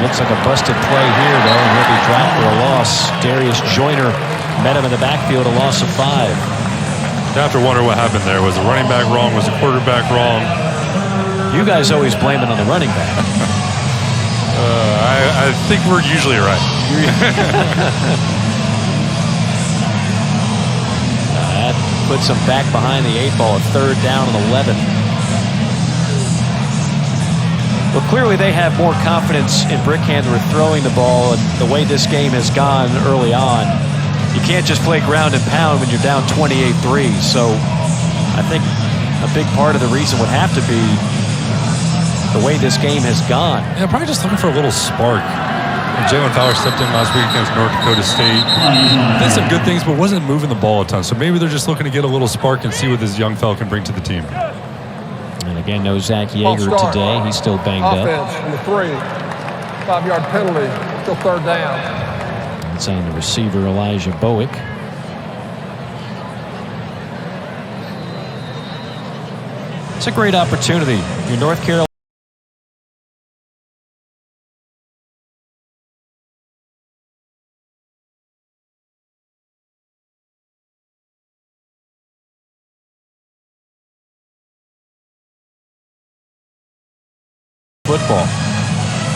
Looks like a busted play here, though, and he'll be dropped for a loss. Darius Joyner met him in the backfield, a loss of 5. You have to wonder what happened there. Was the running back wrong? Was the quarterback wrong? You guys always blame it on the running back. I think we're usually right. That puts them back behind the 8 ball, a 3rd down and 11. Well, clearly they have more confidence in Brickhandler throwing the ball, and the way this game has gone early on, you can't just play ground and pound when you're down 28-3. So I think a big part of the reason would have to be the way this game has gone. Yeah, probably just looking for a little spark. Jalen Fowler stepped in last week against North Dakota State. Did some good things, but wasn't moving the ball a ton. So maybe they're just looking to get a little spark and see what this young fella can bring to the team. And again, no Zach Yeager today. He's still banged up. Offense in the 3. 5-yard penalty. Still 3rd down. It's on the receiver, Elijah Bowick. It's a great opportunity. Your North Carolina football.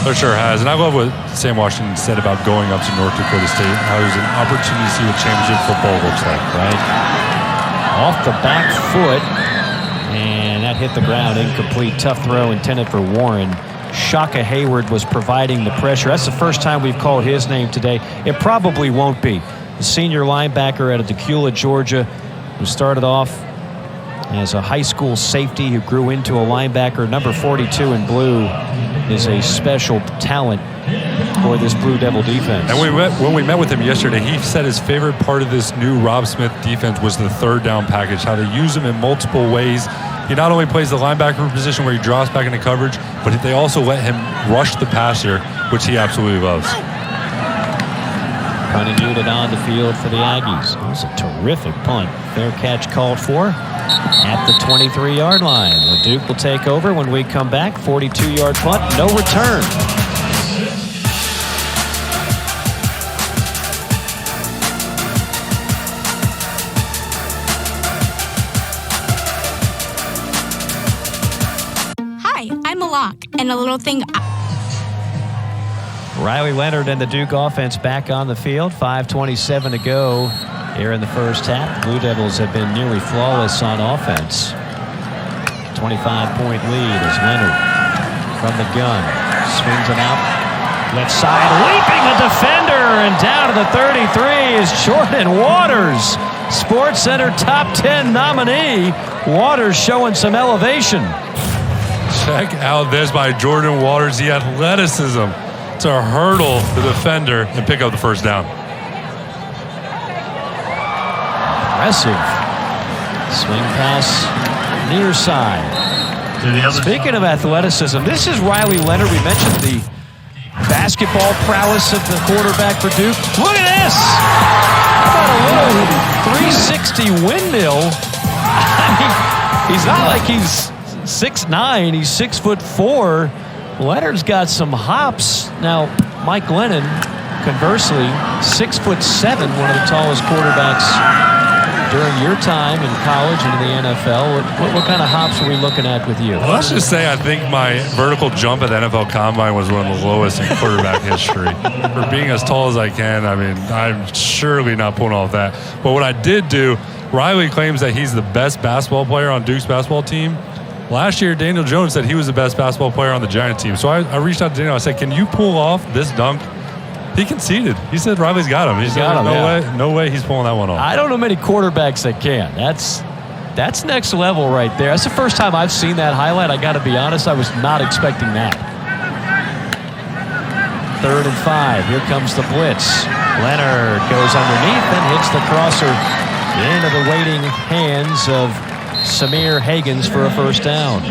It sure has. And I love what Sam Washington said about going up to North Dakota State, how there's an opportunity to see what championship football looks like. Right. Off the back foot. And that hit the ground. Incomplete. Tough throw intended for Warren. Shaka Hayward was providing the pressure. That's the first time we've called his name today. It probably won't be. The senior linebacker out of Decula, Georgia, who started off as a high school safety who grew into a linebacker. Number 42 in blue is a special talent for this Blue Devil defense. And when we met with him yesterday, he said his favorite part of this new Rob Smith defense was the 3rd down package, how they use him in multiple ways. He not only plays the linebacker position where he drops back into coverage, but they also let him rush the passer, which he absolutely loves. Punting unit on the field for the Aggies. It was a terrific punt. Fair catch called for at the 23-yard line. The Duke will take over when we come back. 42-yard punt, no return. Hi, I'm Malak, and a little thing. Riley Leonard and the Duke offense back on the field. 5:27 to go here in the first half. Blue Devils have been nearly flawless on offense. 25-point lead as Leonard from the gun swings it out. Left side, leaping the defender, and down to the 33 is Jordan Waters. Sports Center top 10 nominee. Waters showing some elevation. Check out this by Jordan Waters, the athleticism to hurdle the defender and pick up the first down. Impressive. Swing pass near side. Speaking of athleticism, this is Riley Leonard. We mentioned the basketball prowess of the quarterback for Duke. Look at this! How about a little 360 windmill? I mean, he's not like he's 6'9", he's 6'4". Leonard's got some hops. Now, Mike Lennon, conversely, 6'7", one of the tallest quarterbacks during your time in college and in the NFL. What kind of hops are we looking at with you? Well, let's just say I think my vertical jump at the NFL Combine was one of the lowest in quarterback history. For being as tall as I can, I mean, I'm surely not pulling off that. But what I did do, Riley claims that he's the best basketball player on Duke's basketball team. Last year, Daniel Jones said he was the best basketball player on the Giant team. So I reached out to Daniel. I said, can you pull off this dunk? He conceded. He said Riley's got him. He said, no way he's pulling that one off. I don't know many quarterbacks that can. That's next level right there. That's the first time I've seen that highlight. I got to be honest, I was not expecting that. 3rd and 5. Here comes the blitz. Leonard goes underneath and hits the crosser into the waiting hands of Samir Hagans for a first down.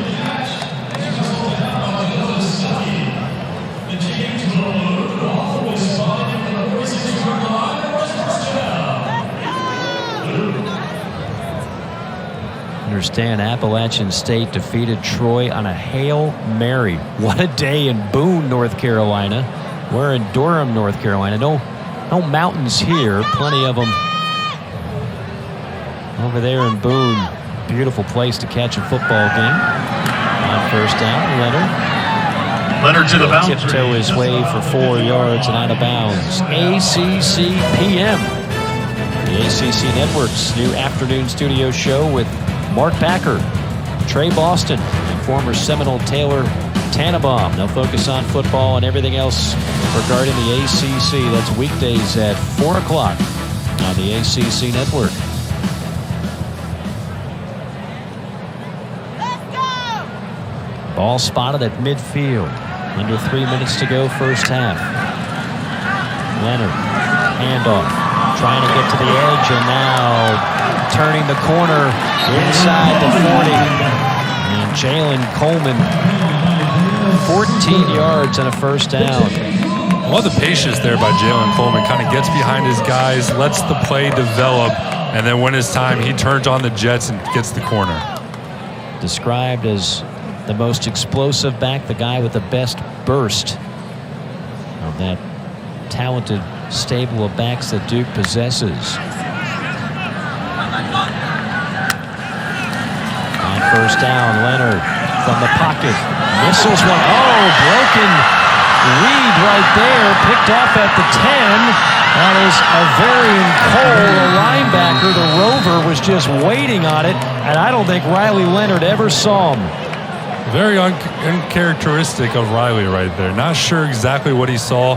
Understand Appalachian State defeated Troy on a Hail Mary. What a day in Boone, North Carolina. We're in Durham, North Carolina. No mountains here. Plenty of them over there in Boone. Beautiful place to catch a football game. On first down, Leonard to the boundary. Tiptoe his way for 4 yards and out of bounds. ACC PM. The ACC Network's new afternoon studio show with Mark Packer, Trey Boston, and former Seminole Taylor Tannenbaum. They'll focus on football and everything else regarding the ACC. That's weekdays at 4 o'clock on the ACC Network. Ball spotted at midfield. Under 3 minutes to go, first half. Leonard, handoff. Trying to get to the edge, and now turning the corner inside the 40. And Jalen Coleman, 14 yards and a first down. I love the patience there by Jalen Coleman. Kind of gets behind his guys, lets the play develop, and then when it's time, he turns on the jets and gets the corner. Described as the most explosive back, the guy with the best burst of that talented stable of backs that Duke possesses. On first down, Leonard from the pocket. Missiles one. Oh, broken lead right there. Picked off at the 10. That is Averian Cole, the linebacker. The Rover was just waiting on it, and I don't think Riley Leonard ever saw him. Very uncharacteristic of Riley right there. Not sure exactly what he saw,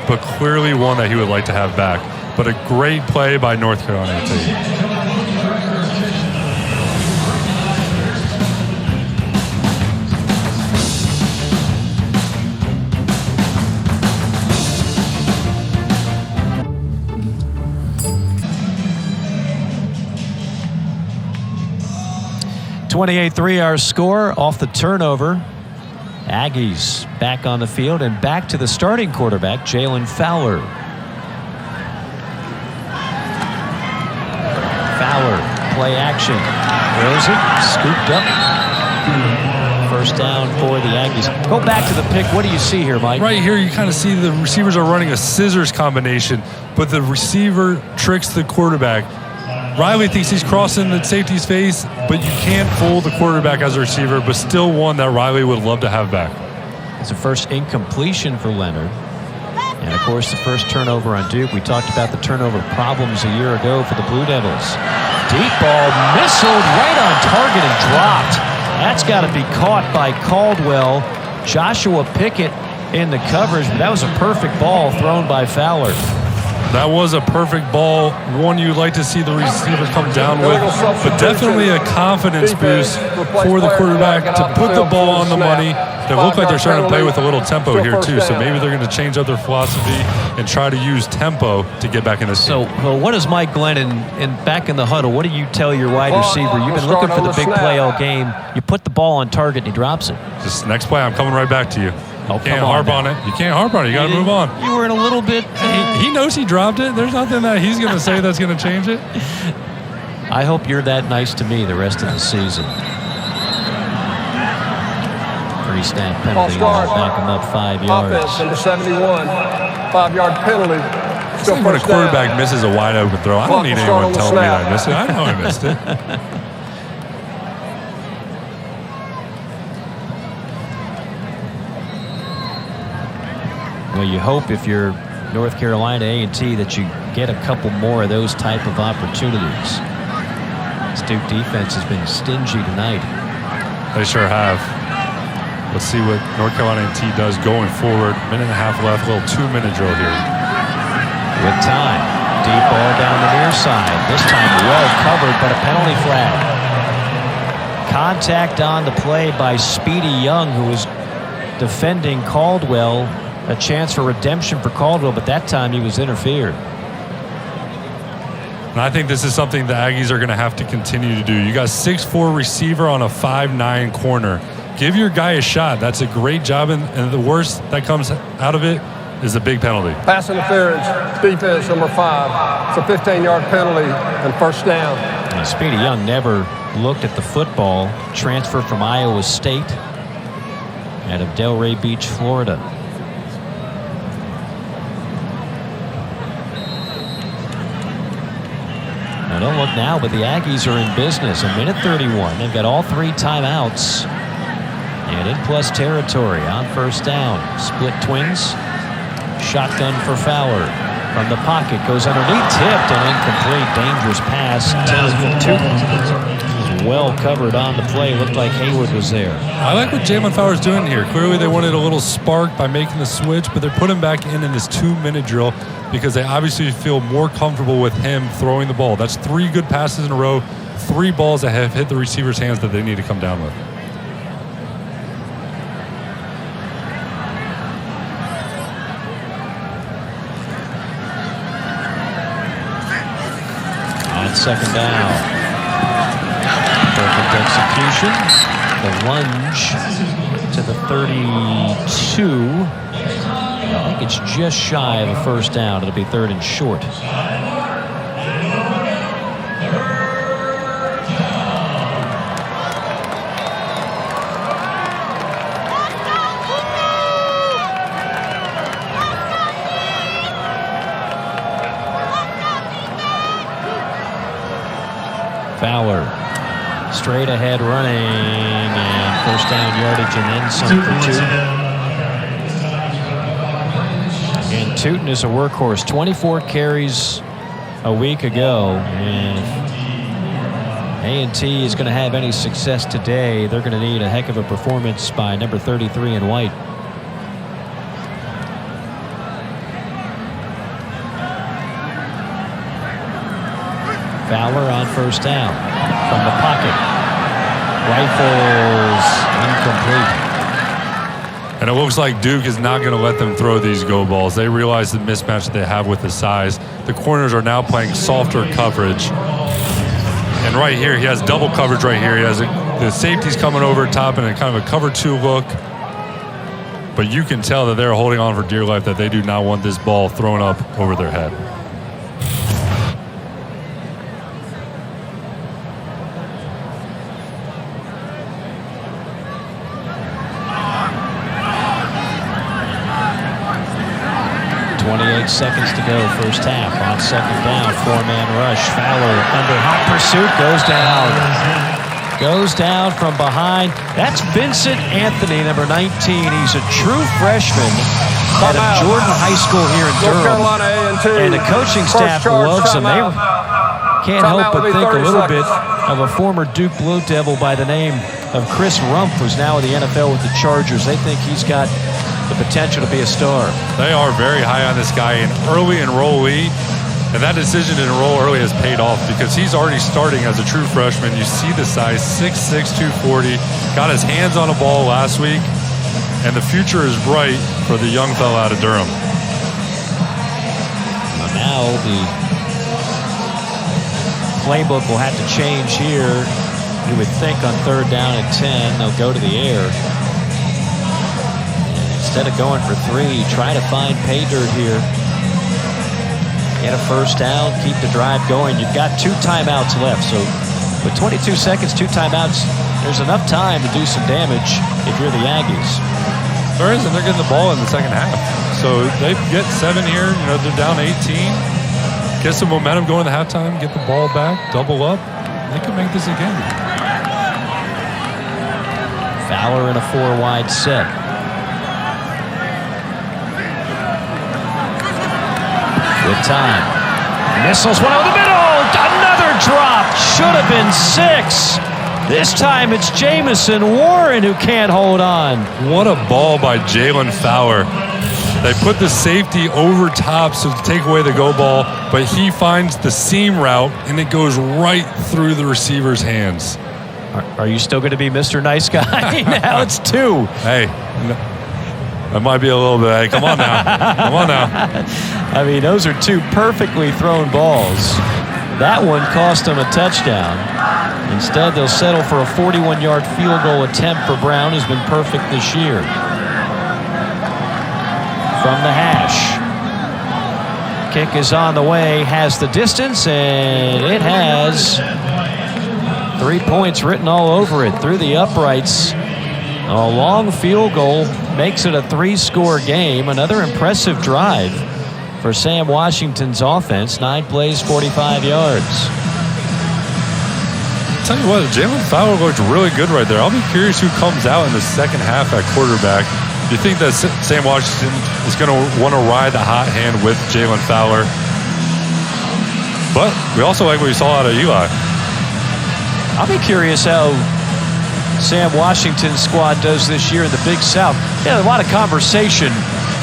but clearly one that he would like to have back. But a great play by North Carolina A&T. 28-3 our score off the turnover. Aggies back on the field and back to the starting quarterback, Jalen Fowler. Fowler, play action. Throws it, scooped up. First down for the Aggies. Go back to the pick. What do you see here, Mike? Right here, you kind of see the receivers are running a scissors combination, but the receiver tricks the quarterback. Riley thinks he's crossing the safety's face, but you can't fool the quarterback as a receiver, but still one that Riley would love to have back. It's the first incompletion for Leonard. And, of course, the first turnover on Duke. We talked about the turnover problems a year ago for the Blue Devils. Deep ball, missiled right on target and dropped. That's got to be caught by Caldwell. Joshua Pickett in the coverage, but that was a perfect ball thrown by Fowler. That was a perfect ball, one you'd like to see the receiver come down with, but definitely a confidence boost for the quarterback to put the ball on the money. They look like they're starting to play with a little tempo here too, so maybe they're going to change up their philosophy and try to use tempo to get back in this game. So what does Mike Glennon, back in the huddle, what do you tell your wide receiver? You've been looking for the big play all game. You put the ball on target and he drops it. This next play, I'm coming right back to you. Oh, You can't harp on it. You can't harp on it. You got to move on. You were in a little bit. He knows he dropped it. There's nothing that he's going to say that's going to change it. I hope you're that nice to me the rest of the season. Pre-snap penalty. Back him up 5 yards. Offense, number 71. 5-yard penalty. It's like when a quarterback misses a wide open throw. I don't need anyone telling me I missed it. I know I missed it. Well, you hope if you're North Carolina A&T that you get a couple more of those type of opportunities. This Duke defense has been stingy tonight. They sure have. Let's see what North Carolina A&T does going forward. Minute and a half left. A little 2-minute drill here. With time. Deep ball down the near side. This time well covered, but a penalty flag. Contact on the play by Speedy Young, who was defending Caldwell. A chance for redemption for Caldwell, but that time he was interfered. And I think this is something the Aggies are going to have to continue to do. You got 6'4" receiver on a 5'9" corner. Give your guy a shot. That's a great job, and the worst that comes out of it is a big penalty. Pass interference, defense number 5. It's a 15-yard penalty and first down. And Speedy Young never looked at the football. Transfer from Iowa State out of Delray Beach, Florida. Now don't look now, but the Aggies are in business. A minute 31. They've got all 3 timeouts. And in plus territory on first down. Split twins. Shotgun for Fowler. From the pocket. Goes underneath. Tipped and incomplete. Dangerous pass. Tootin was well covered on the play. Looked like Hayward was there. I like what Jalen Fowler's doing here. Clearly they wanted a little spark by making the switch, but they're putting him back in this 2-minute drill because they obviously feel more comfortable with him throwing the ball. That's 3 good passes in a row. 3 balls that have hit the receiver's hands that they need to come down with. Second down. Perfect execution. The lunge to the 32. I think it's just shy of a first down. It'll be 3rd and short. Fowler straight ahead running, and first down yardage and then some for Tootin. And Tootin is a workhorse. 24 carries a week ago, and if A&T is going to have any success today, they're going to need a heck of a performance by number 33 in white. Fowler on first down from the pocket. Rifles incomplete. And it looks like Duke is not going to let them throw these go balls. They realize the mismatch that they have with the size. The corners are now playing softer coverage. And right here, he has double coverage right here. He has the safeties coming over top and a kind of a cover 2 look. But you can tell that they're holding on for dear life, that they do not want this ball thrown up over their head. Seconds to go, first half. On second down, 4-man rush. Fowler under hot pursuit, goes down from behind. That's Vincent Anthony, number 19. He's a true freshman out of Jordan High School here in Durham. And the coaching staff loves him. They can't help but think a little bit of a former Duke Blue Devil by the name of Chris Rumpf, who's now in the NFL with the Chargers. They think he's got the potential to be a star. They are very high on this guy, an early enrollee, and that decision to enroll early has paid off because he's already starting as a true freshman. You see the size, 6'6", 240, got his hands on a ball last week, and the future is bright for the young fella out of Durham. Well, now the playbook will have to change here. You would think on 3rd down and 10, they'll go to the air. Instead of going for 3, try to find pay dirt here. Get a first down, keep the drive going. You've got 2 timeouts left, so with 22 seconds, 2 timeouts, there's enough time to do some damage if you're the Aggies. There is, and they're getting the ball in the second half. So they get 7 here. You know, they're down 18. Get some momentum going at halftime, get the ball back, double up. They can make this a game. Fowler in a 4-wide set. Good time. Missiles one over the middle. Another drop. Should have been 6. This time it's Jamison Warren who can't hold on. What a ball by Jalen Fowler. They put the safety over top to take away the go ball, but he finds the seam route, and it goes right through the receiver's hands. Are you still going to be Mr. Nice Guy? Now it's 2. Hey, that might be a little bit. Hey, come on now. Come on now. I mean, those are 2 perfectly thrown balls. That one cost them a touchdown. Instead, they'll settle for a 41-yard field goal attempt for Brown, who's been perfect this year. From the hash. Kick is on the way, has the distance, and it has 3 points written all over it through the uprights. A long field goal makes it a 3-score game. Another impressive drive for Sam Washington's offense. 9 plays, 45 yards. I'll tell you what, Jalen Fowler looked really good right there. I'll be curious who comes out in the second half at quarterback. Do you think that Sam Washington is going to want to ride the hot hand with Jalen Fowler? But we also like what we saw out of Eli. I'll be curious how Sam Washington's squad does this year in the Big South. Yeah, a lot of conversation.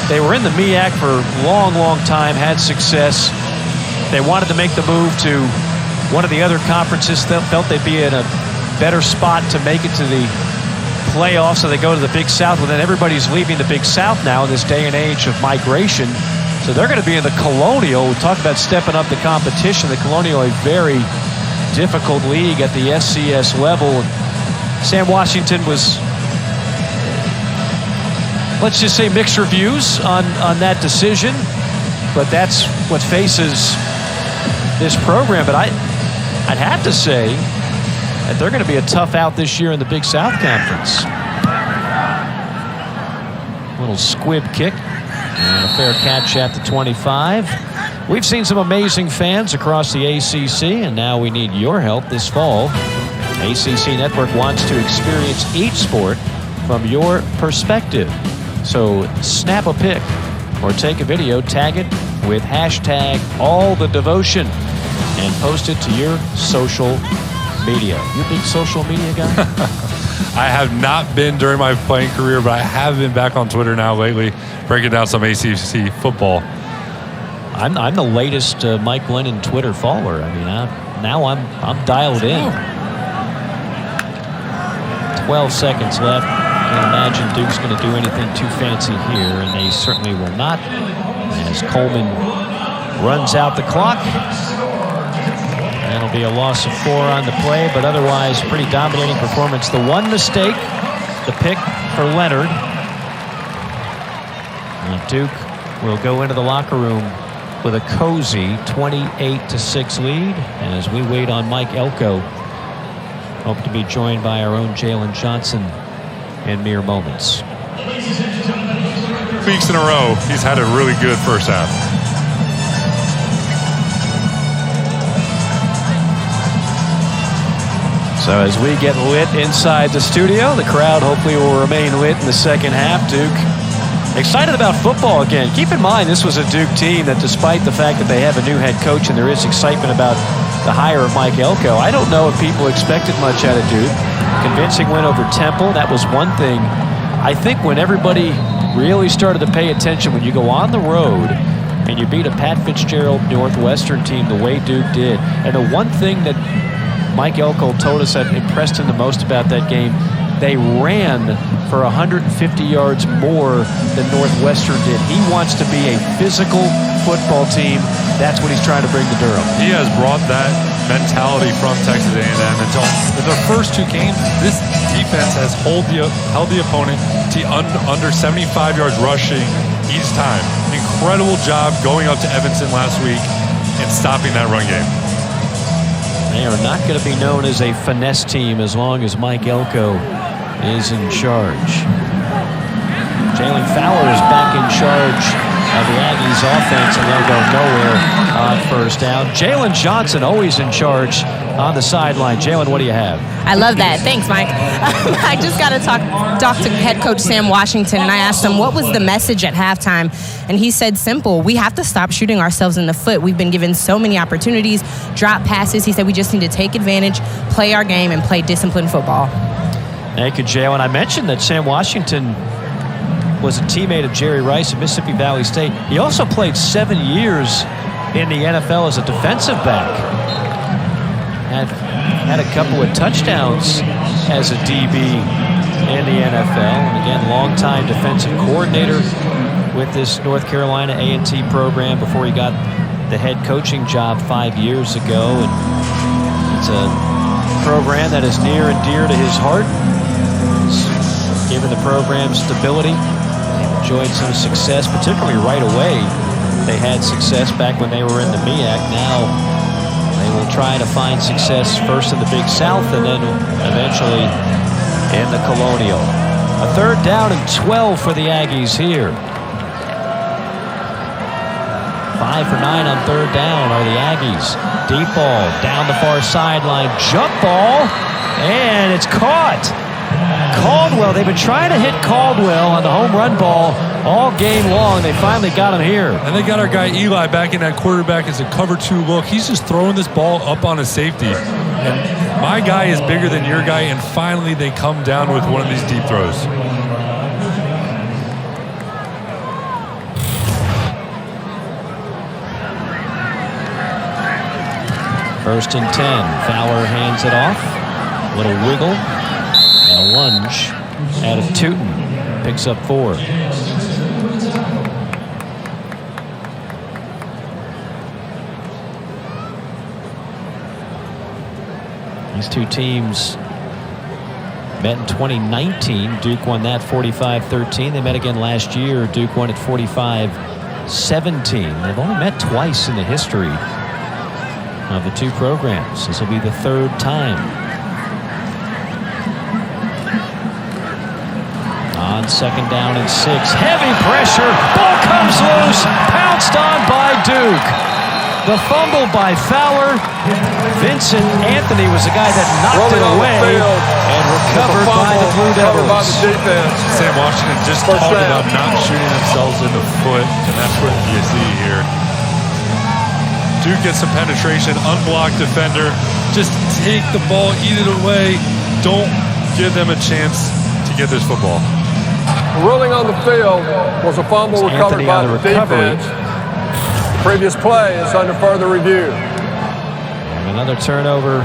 They were in the MEAC for a long, long time, had success. They wanted to make the move to one of the other conferences, felt they'd be in a better spot to make it to the playoffs, so they go to the Big South. Well, then everybody's leaving the Big South now in this day and age of migration. So they're going to be in the Colonial. We talk about stepping up the competition. The Colonial, a very difficult league at the SCS level. Sam Washington was, let's just say, mixed reviews on that decision. But that's what faces this program. But I'd have to say that they're going to be a tough out this year in the Big South Conference. Little squib kick and a fair catch at the 25. We've seen some amazing fans across the ACC, and now we need your help this fall. ACC Network wants to experience each sport from your perspective. So snap a pic or take a video, tag it with hashtag #AllTheDevotion, and post it to your social media. You a big social media guy? I have not been during my playing career, but I have been back on Twitter now lately, breaking down some ACC football. I'm the latest Mike Lennon Twitter follower. I mean, now I'm dialed in. 12 seconds left. Can't imagine Duke's going to do anything too fancy here, and they certainly will not. As Coleman runs out the clock. That'll be a loss of 4 on the play, but otherwise pretty dominating performance. The one mistake, the pick for Leonard. And Duke will go into the locker room with a cozy 28-6 lead as we wait on Mike Elko. Hope to be joined by our own Jalen Johnson in mere moments. Weeks in a row, he's had a really good first half. So as we get lit inside the studio, the crowd hopefully will remain lit in the second half. Duke excited about football again. Keep in mind, this was a Duke team that, despite the fact that they have a new head coach and there is excitement about the hire of Mike Elko, I don't know if people expected much out of Duke. Convincing win over Temple, that was one thing. I think when everybody really started to pay attention, when you go on the road and you beat a Pat Fitzgerald Northwestern team the way Duke did, and the one thing that Mike Elko told us that impressed him the most about that game, they ran for 150 yards more than Northwestern did. He wants to be a physical football team. That's what he's trying to bring to Durham. He has brought that mentality from Texas A&M. Until in their first 2 games, this defense has held the opponent to under 75 yards rushing each time. Incredible job going up to Evanston last week and stopping that run game. They are not going to be known as a finesse team as long as Mike Elko is in charge. Jalen Fowler is back in charge of the Aggies offense, and they'll go nowhere on first down. Jalen Johnson always in charge on the sideline. Jalen, what do you have? I love that. Thanks, Mike. I just got to talk to head coach Sam Washington, and I asked him, what was the message at halftime? And he said, simple, we have to stop shooting ourselves in the foot. We've been given so many opportunities, drop passes. He said we just need to take advantage, play our game, and play disciplined football. Thank you, Jalen. I mentioned that Sam Washington was a teammate of Jerry Rice at Mississippi Valley State. He also played 7 years in the NFL as a defensive back. Had a couple of touchdowns as a DB in the NFL. And again, longtime defensive coordinator with this North Carolina A&T program before he got the head coaching job 5 years ago. And it's a program that is near and dear to his heart. He's given the program stability. Enjoyed some success, particularly right away. They had success back when they were in the MEAC. Now they will try to find success first in the Big South and then eventually in the Colonial. A 3rd down and 12 for the Aggies here. 5 for 9 on 3rd down are the Aggies. Deep ball down the far sideline. Jump ball, and it's caught. Caldwell, they've been trying to hit Caldwell on the home run ball all game long. They finally got him here. And they got our guy Eli back in that quarterback as a cover 2 look. He's just throwing this ball up on a safety. And my guy is bigger than your guy, and finally they come down with one of these deep throws. First and 10. Fowler hands it off. Little wiggle. And a lunge out of Tootin. Picks up 4. These two teams met in 2019. Duke won that 45-13. They met again last year. Duke won it 45-17. They've only met twice in the history of the two programs. This will be the 3rd time. On 2nd down and 6. Heavy pressure. Ball comes loose. Pounced on by Duke. The fumble by Fowler. Vincent Anthony was the guy that knocked it away and recovered by the Blue Devils. Sam Washington just talked about not shooting themselves in the foot, and that's what you see here. Duke gets some penetration, unblocked defender. Just take the ball, eat it away. Don't give them a chance to get this football. The ruling on the field was a fumble recovered by the defense. The previous play is under further review. And another turnover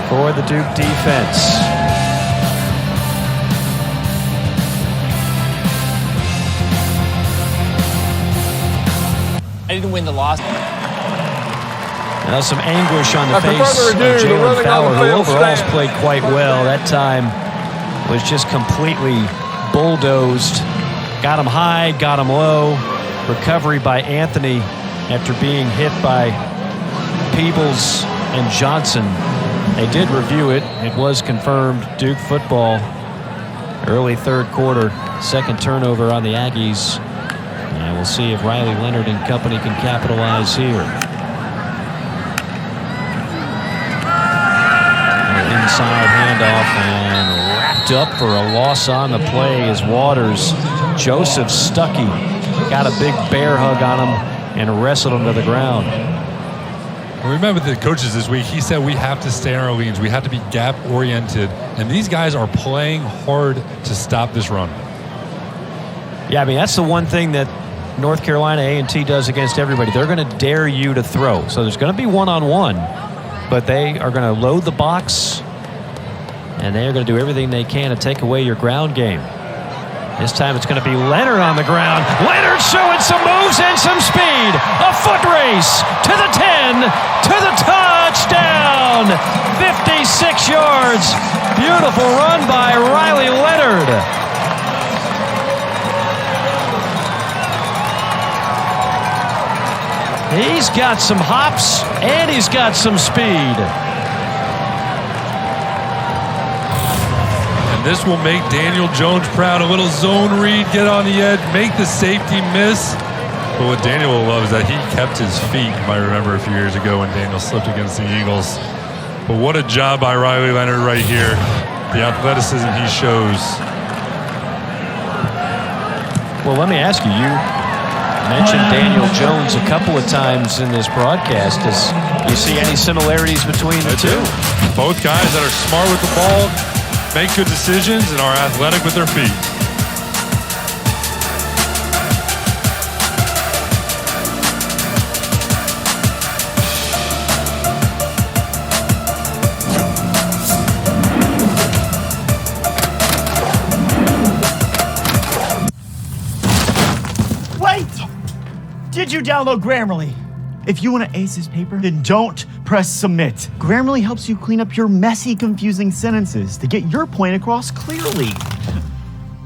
for the Duke defense. I didn't win the loss. Now some anguish on the face of Jalen Fowler, who overall has played quite well. That time was just completely bulldozed. Got him high, got him low. Recovery by Anthony after being hit by Peebles and Johnson. They did review it. It was confirmed Duke football. Early 3rd quarter, 2nd turnover on the Aggies. And we'll see if Riley Leonard and company can capitalize here. Inside handoff and wrapped up for a loss on the play is Waters. Joseph Stuckey got a big bear hug on him and wrestled him to the ground. Remember the coaches this week, he said we have to stay on our leans. We have to be gap oriented. And these guys are playing hard to stop this run. Yeah, I mean, that's the one thing that North Carolina A&T does against everybody. They're going to dare you to throw. So there's going to be one-on-one, but they are going to load the box, and they're going to do everything they can to take away your ground game. This time it's going to be Leonard on the ground. Leonard showing some moves and some speed. A foot race to the 10, to the touchdown. 56 yards. Beautiful run by Riley Leonard. He's got some hops and he's got some speed. This will make Daniel Jones proud. A little zone read, get on the edge, make the safety miss. But what Daniel will love is that he kept his feet. You might remember a few years ago when Daniel slipped against the Eagles. But what a job by Riley Leonard right here. The athleticism he shows. Well, let me ask you, you mentioned Daniel Jones a couple of times in this broadcast. Does you see any similarities between the two? Both guys that are smart with the ball, make good decisions, and are athletic with their feet. Wait! Did you download Grammarly? If you want to ace this paper, then don't press submit. Grammarly helps you clean up your messy, confusing sentences to get your point across clearly.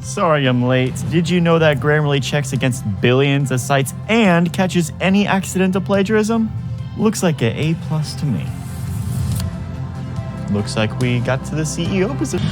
Sorry I'm late. Did you know that Grammarly checks against billions of sites and catches any accidental plagiarism? Looks like an A+ to me. Looks like we got to the CEO position.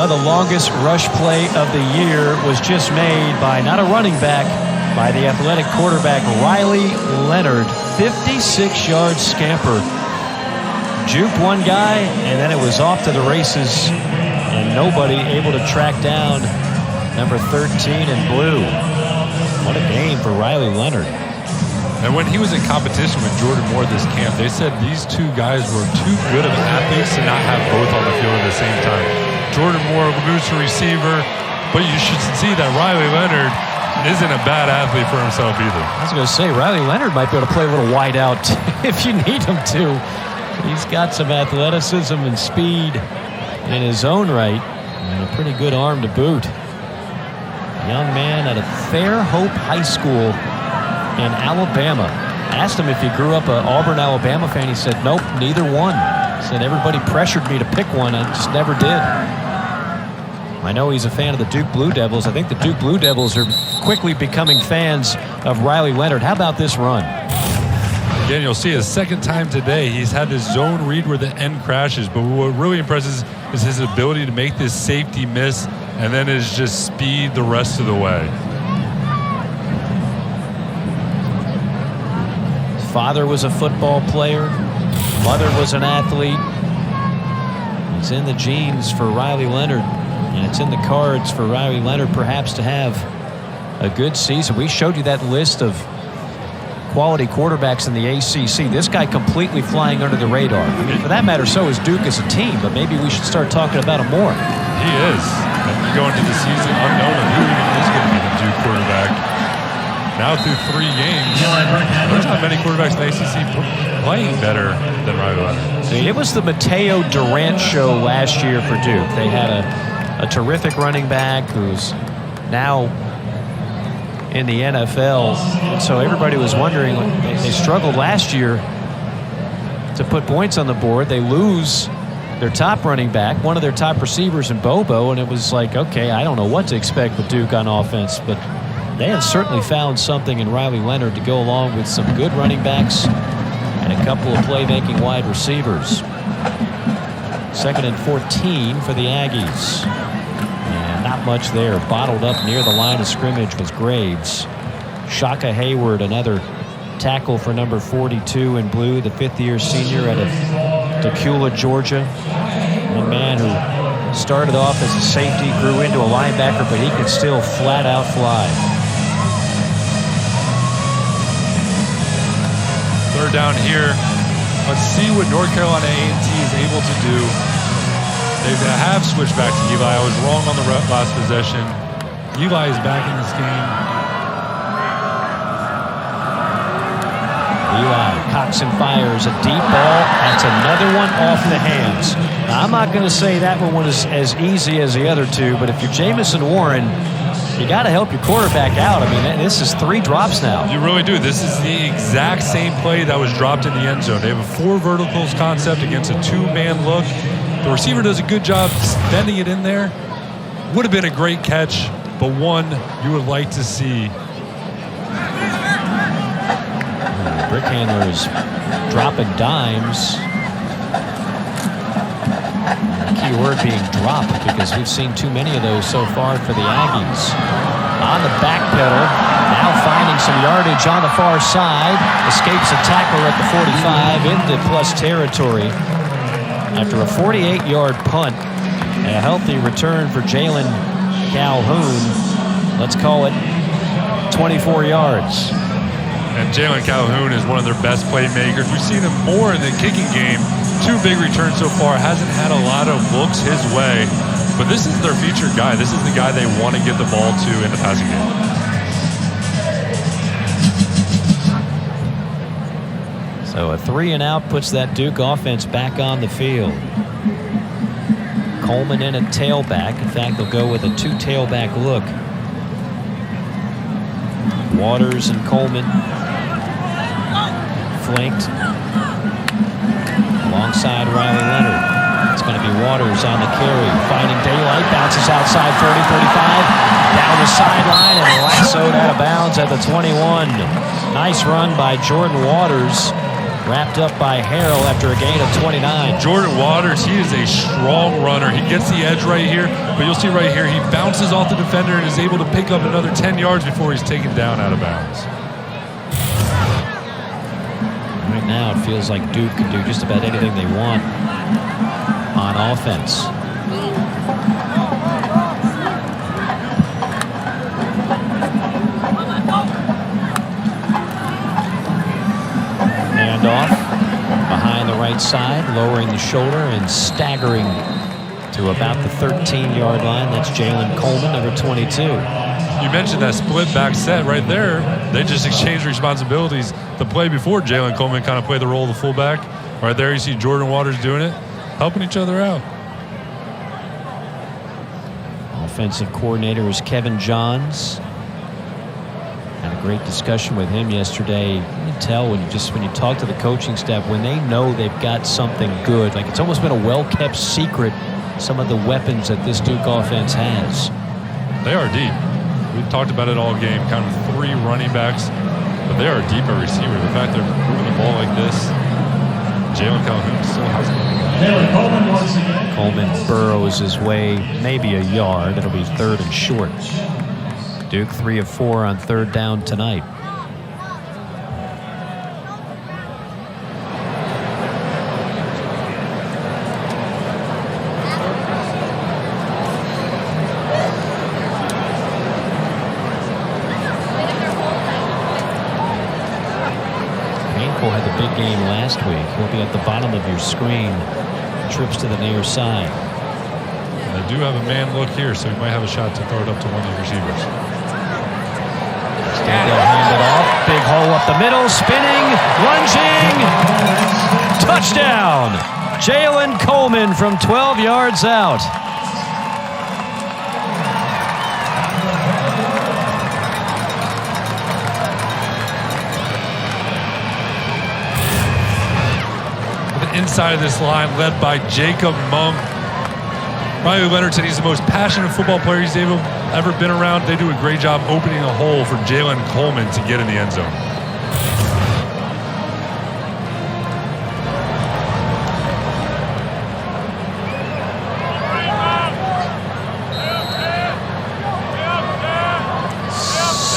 The longest rush play of the year was just made by not a running back, by the athletic quarterback Riley Leonard. 56-yard scamper. Juked one guy, and then it was off to the races, and nobody able to track down number 13 in blue. What a game for Riley Leonard. And when he was in competition with Jordan Moore this camp, they said these two guys were too good of athletes to not have both on the field at the same time. Jordan Moore moves to receiver, but you should see that Riley Leonard isn't a bad athlete for himself either. I was going to say, Riley Leonard might be able to play a little wide out if you need him to. He's got some athleticism and speed in his own right, and a pretty good arm to boot. Young man at a Fair Hope High School in Alabama. Asked him if he grew up an Auburn, Alabama fan. He said, nope, neither one. He said, everybody pressured me to pick one. I just never did. I know he's a fan of the Duke Blue Devils. I think the Duke Blue Devils are quickly becoming fans of Riley Leonard. How about this run? Again, you'll see a second time today, he's had this zone read where the end crashes, but what really impresses is his ability to make this safety miss, and then is just speed the rest of the way. His father was a football player. Mother was an athlete. It's in the genes for Riley Leonard. And it's in the cards for Riley Leonard perhaps to have a good season. We showed you that list of quality quarterbacks in the ACC. This guy completely flying under the radar. I mean, for that matter, so is Duke as a team, but maybe we should start talking about him more. He is. And going into the season unknown of who even is going to be the Duke quarterback. Now through 3 games, there's not many quarterbacks in the ACC playing better than Riley Leonard. See, it was the Mateo Durant show last year for Duke. They had a terrific running back who's now in the NFL. And so everybody was wondering, they struggled last year to put points on the board. They lose their top running back, one of their top receivers in Bobo, and it was like, okay, I don't know what to expect with Duke on offense, but they have certainly found something in Riley Leonard to go along with some good running backs and a couple of playmaking wide receivers. 2nd and 14 for the Aggies. And not much there. Bottled up near the line of scrimmage was Graves. Shaka Hayward, another tackle for number 42 in blue, the 5th-year senior out of Decula, Georgia. A man who started off as a safety, grew into a linebacker, but he could still flat out fly. 3rd down here. Let's see what North Carolina A&T is able to do. They have switched back to Eli. I was wrong on the last possession. Eli is back in this game. Eli cocks and fires a deep ball. That's another one off the hands. Now, I'm not going to say that one was as easy as the other two, but if you're Jamison Warren, you got to help your quarterback out. I mean, this is 3 drops now. You really do. This is the exact same play that was dropped in the end zone. They have a 4 verticals concept against a 2-man look. The receiver does a good job bending it in there. Would have been a great catch, but one you would like to see. Brick handler is dropping dimes. The key word being drop, because we've seen too many of those so far for the Aggies. On the back pedal, now finding some yardage on the far side. Escapes a tackle at the 45 into plus territory. After a 48-yard punt and a healthy return for Jalen Calhoun, let's call it 24 yards. And Jalen Calhoun is one of their best playmakers. We've seen him more in the kicking game. 2 big returns so far. Hasn't had a lot of looks his way. But this is their featured guy. This is the guy they want to get the ball to in the passing game. So a 3-and-out puts that Duke offense back on the field. Coleman in a tailback. In fact, they'll go with a 2 tailback look. Waters and Coleman flanked alongside Riley Leonard. It's going to be Waters on the carry, finding daylight, bounces outside 30, 35, down the sideline and lassoed out of bounds at the 21. Nice run by Jordan Waters, wrapped up by Harrell after a gain of 29. Jordan Waters, he is a strong runner. He gets the edge right here, but you'll see right here, he bounces off the defender and is able to pick up another 10 yards before he's taken down out of bounds. Right now, it feels like Duke can do just about anything they want on offense. Handoff behind the right side, lowering the shoulder and staggering to about the 13-yard line. That's Jalen Coleman, number 22. You mentioned that split back set right there. They just exchanged responsibilities. The play before, Jalen Coleman kind of played the role of the fullback. Right there, you see Jordan Waters doing it, helping each other out. Offensive coordinator is Kevin Johns. Had a great discussion with him yesterday. You can tell when you talk to the coaching staff, when they know they've got something good. Like, it's almost been a well-kept secret, some of the weapons that this Duke offense has. They are deep. We've talked about it all game, kind of 3 running backs, but they are deep at receiver. The fact they're moving the ball like this, Jalen Calhoun still has it. Coleman burrows his way maybe a yard. It'll be 3rd and short. Duke 3 of 4 on 3rd down tonight. Had the big game last week. He'll be at the bottom of your screen. Trips to the near side. They do have a man look here, so he might have a shot to throw it up to one of the receivers. They'll hand it off. Big hole up the middle. Spinning. Lunging. Touchdown. Jalen Coleman from 12 yards out. Inside of this line, led by Jacob Monk. Riley Leonard said he's the most passionate football player he's ever been around. They do a great job opening a hole for Jalen Coleman to get in the end zone.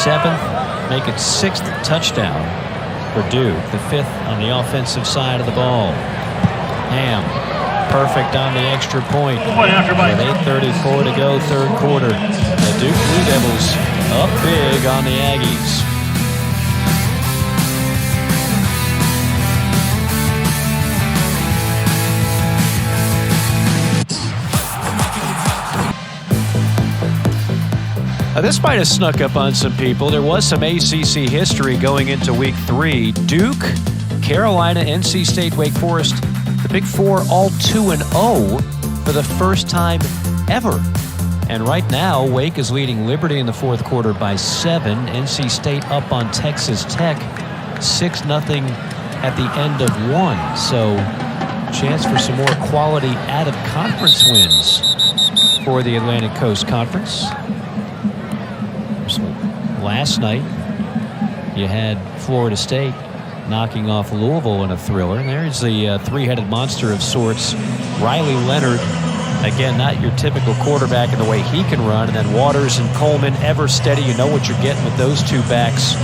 7th, make it 6th touchdown for Duke, the 5th on the offensive side of the ball. Ham, perfect on the extra point. With 8:34 to go, third quarter. The Duke Blue Devils up big on the Aggies. This might have snuck up on some people. There was some ACC history going into week 3. Duke, Carolina, NC State, Wake Forest, the Big Four all 2-0 for the first time ever. And right now, Wake is leading Liberty in the fourth quarter by 7. NC State up on Texas Tech 6-0 at the end of 1. So, chance for some more quality out-of-conference wins for the Atlantic Coast Conference. Last night, you had Florida State knocking off Louisville in a thriller. And there's the three-headed monster of sorts, Riley Leonard. Again, not your typical quarterback in the way he can run. And then Waters and Coleman, ever steady. You know what you're getting with those two backs.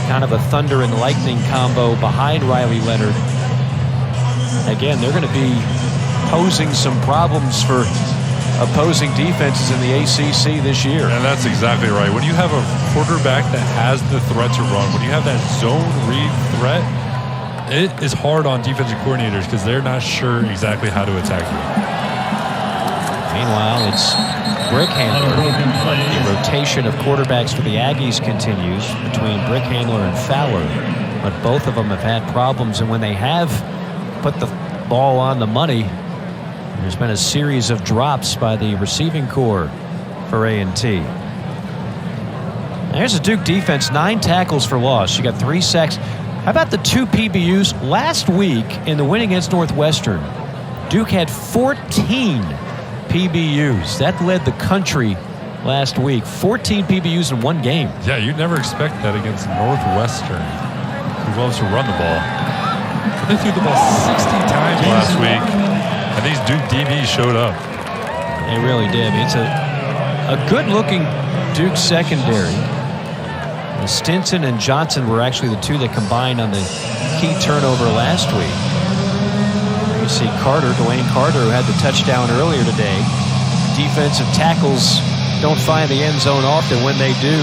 Kind of a thunder and lightning combo behind Riley Leonard. Again, they're going to be posing some problems for opposing defenses in the ACC this year. And that's exactly right. When you have a quarterback that has the threat to run, when you have that zone read threat, it is hard on defensive coordinators because they're not sure exactly how to attack you. Meanwhile, it's Brickhandler. The rotation of quarterbacks for the Aggies continues between Brickhandler and Fowler, but both of them have had problems, and when they have put the ball on the money, there's been a series of drops by the receiving corps for A&T. There's a Duke defense, 9 tackles for loss. You got 3 sacks. How about the 2 PBUs? Last week in the win against Northwestern, Duke had 14 PBUs. That led the country last week. 14 PBUs in one game. Yeah, you'd never expect that against Northwestern, who loves to run the ball. But they threw the ball 60 times last week. And these Duke DBs showed up. They really did. It's a good-looking Duke secondary. Stinson and Johnson were actually the 2 that combined on the key turnover last week. You see Carter, Dwayne Carter, who had the touchdown earlier today. Defensive tackles don't find the end zone often. When they do,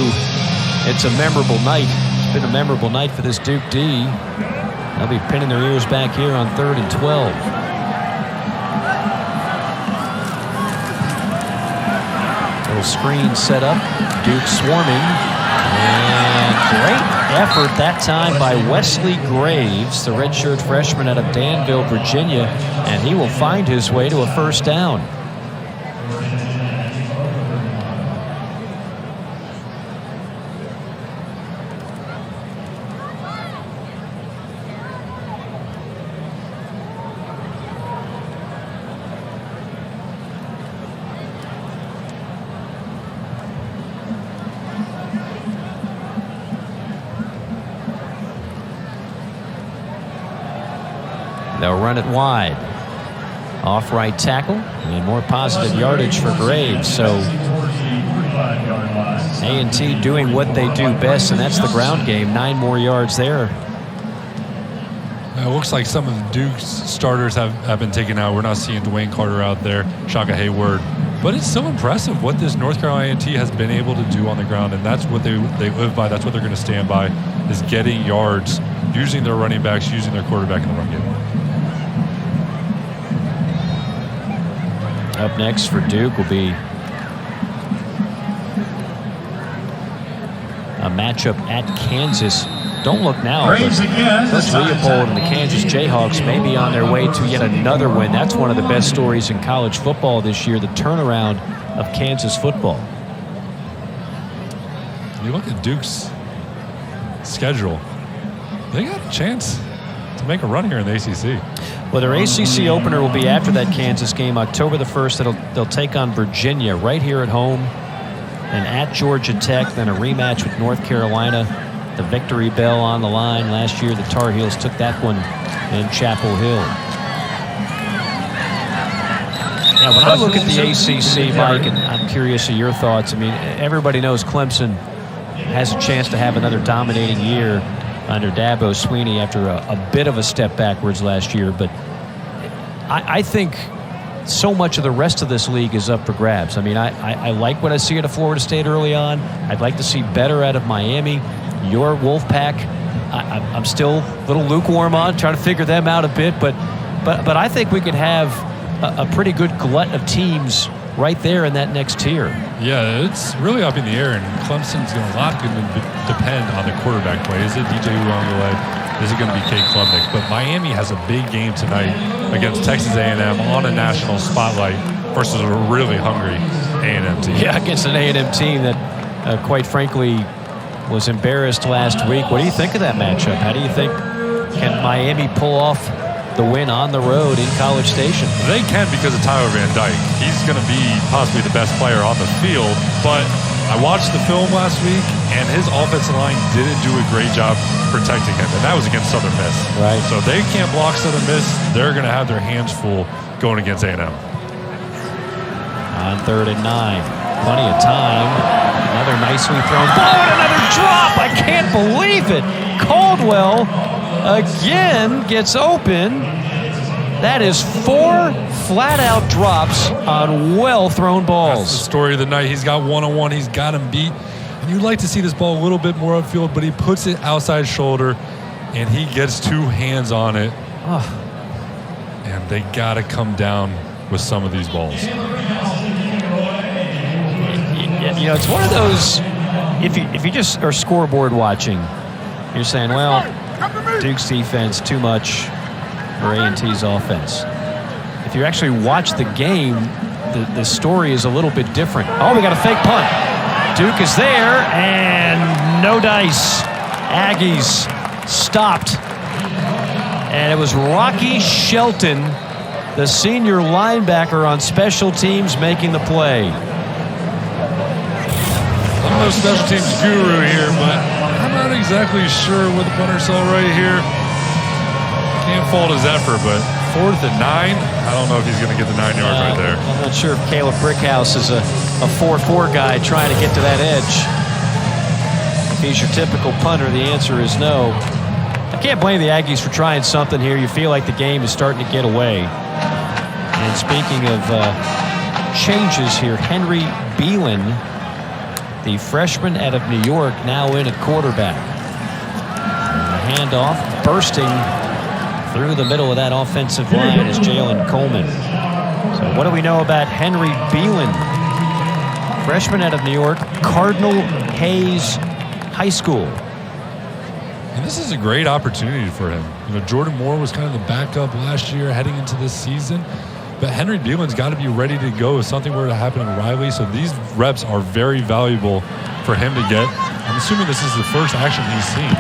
it's a memorable night. It's been a memorable night for this Duke D. They'll be pinning their ears back here on 3rd and 12. Screen set up, Duke swarming, and great effort that time by Wesley Graves, the redshirt freshman out of Danville, Virginia, and he will find his way to a first down. They'll run it wide. Off right tackle and more positive yardage for Graves. So A&T doing what they do best, and that's the ground game. 9 more yards there. It looks like some of the Duke's starters have been taken out. We're not seeing Dwayne Carter out there, Shaka Hayward. But it's still impressive what this North Carolina A&T has been able to do on the ground, and that's what they live by. That's what they're going to stand by, is getting yards, using their running backs, using their quarterback in the run game. Up next for Duke will be a matchup at Kansas. Don't look now, but Coach Leopold and the Kansas Jayhawks may be on their way to yet another win. That's one of the best stories in college football this year, the turnaround of Kansas football. You look at Duke's schedule, they got a chance to make a run here in the ACC. Well, their ACC opener will be after that Kansas game, October the 1st. They'll take on Virginia right here at home, and at Georgia Tech, then a rematch with North Carolina. The victory bell on the line. Last year, the Tar Heels took that one in Chapel Hill. Yeah, when I look at the ACC, Mike, and I'm curious of your thoughts. I mean, everybody knows Clemson has a chance to have another dominating year under Dabo Swinney after a bit of a step backwards last year. But I think so much of the rest of this league is up for grabs. I mean, I like what I see out of Florida State early on. I'd like to see better out of Miami. Your Wolfpack, I'm still a little lukewarm on, trying to figure them out a bit. But I think we could have a pretty good glut of teams right there in that next tier. Yeah, it's really up in the air, and Clemson's going to depend on the quarterback play. Is it DJ Uiagalelei? Is it going to be Cade Klubnik? But Miami has a big game tonight against Texas A&M on a national spotlight versus a really hungry A&M team. Yeah, against an A&M team that, quite frankly, was embarrassed last week. What do you think of that matchup? How do you think can Miami pull off the win on the road in College Station? They can because of Tyler Van Dyke. He's going to be possibly the best player on the field, but I watched the film last week, and his offensive line didn't do a great job protecting him, and that was against Southern Miss. Right. So if they can't block Southern Miss, they're going to have their hands full going against A&M. On 3rd and 9. Plenty of time. Another nicely thrown ball and another drop. I can't believe it. Caldwell again gets open. That is 4 flat-out drops on well-thrown balls. That's the story of the night. He's got one-on-one. He's got him beat. And you'd like to see this ball a little bit more upfield, but he puts it outside shoulder, and he gets 2 hands on it. Oh. And they got to come down with some of these balls. You know, it's one of those, if you just are scoreboard watching, you're saying, well, Duke's defense, too much for A&T's offense. If you actually watch the game, the story is a little bit different. Oh, we got a fake punt. Duke is there, and no dice. Aggies stopped. And it was Rocky Shelton, the senior linebacker on special teams, making the play. I'm no special teams guru here, but I'm not exactly sure what the punter saw right here. Can't fault his effort, but 4th and 9, I don't know if he's going to get the 9 yards right there. I'm not sure if Caleb Brickhouse is a 4-4 guy trying to get to that edge. If he's your typical punter, the answer is no. I can't blame the Aggies for trying something here. You feel like the game is starting to get away. And speaking of changes here, Henry Beelan, the freshman out of New York, now in at quarterback. And the handoff bursting through the middle of that offensive line is Jalen Coleman. So what do we know about Henry Beelan? Freshman out of New York, Cardinal Hayes High School. And this is a great opportunity for him. You know, Jordan Moore was kind of the backup last year heading into this season. But Henry Beelan's got to be ready to go if something were to happen in Riley. So these reps are very valuable for him to get. I'm assuming this is the first action he's seen.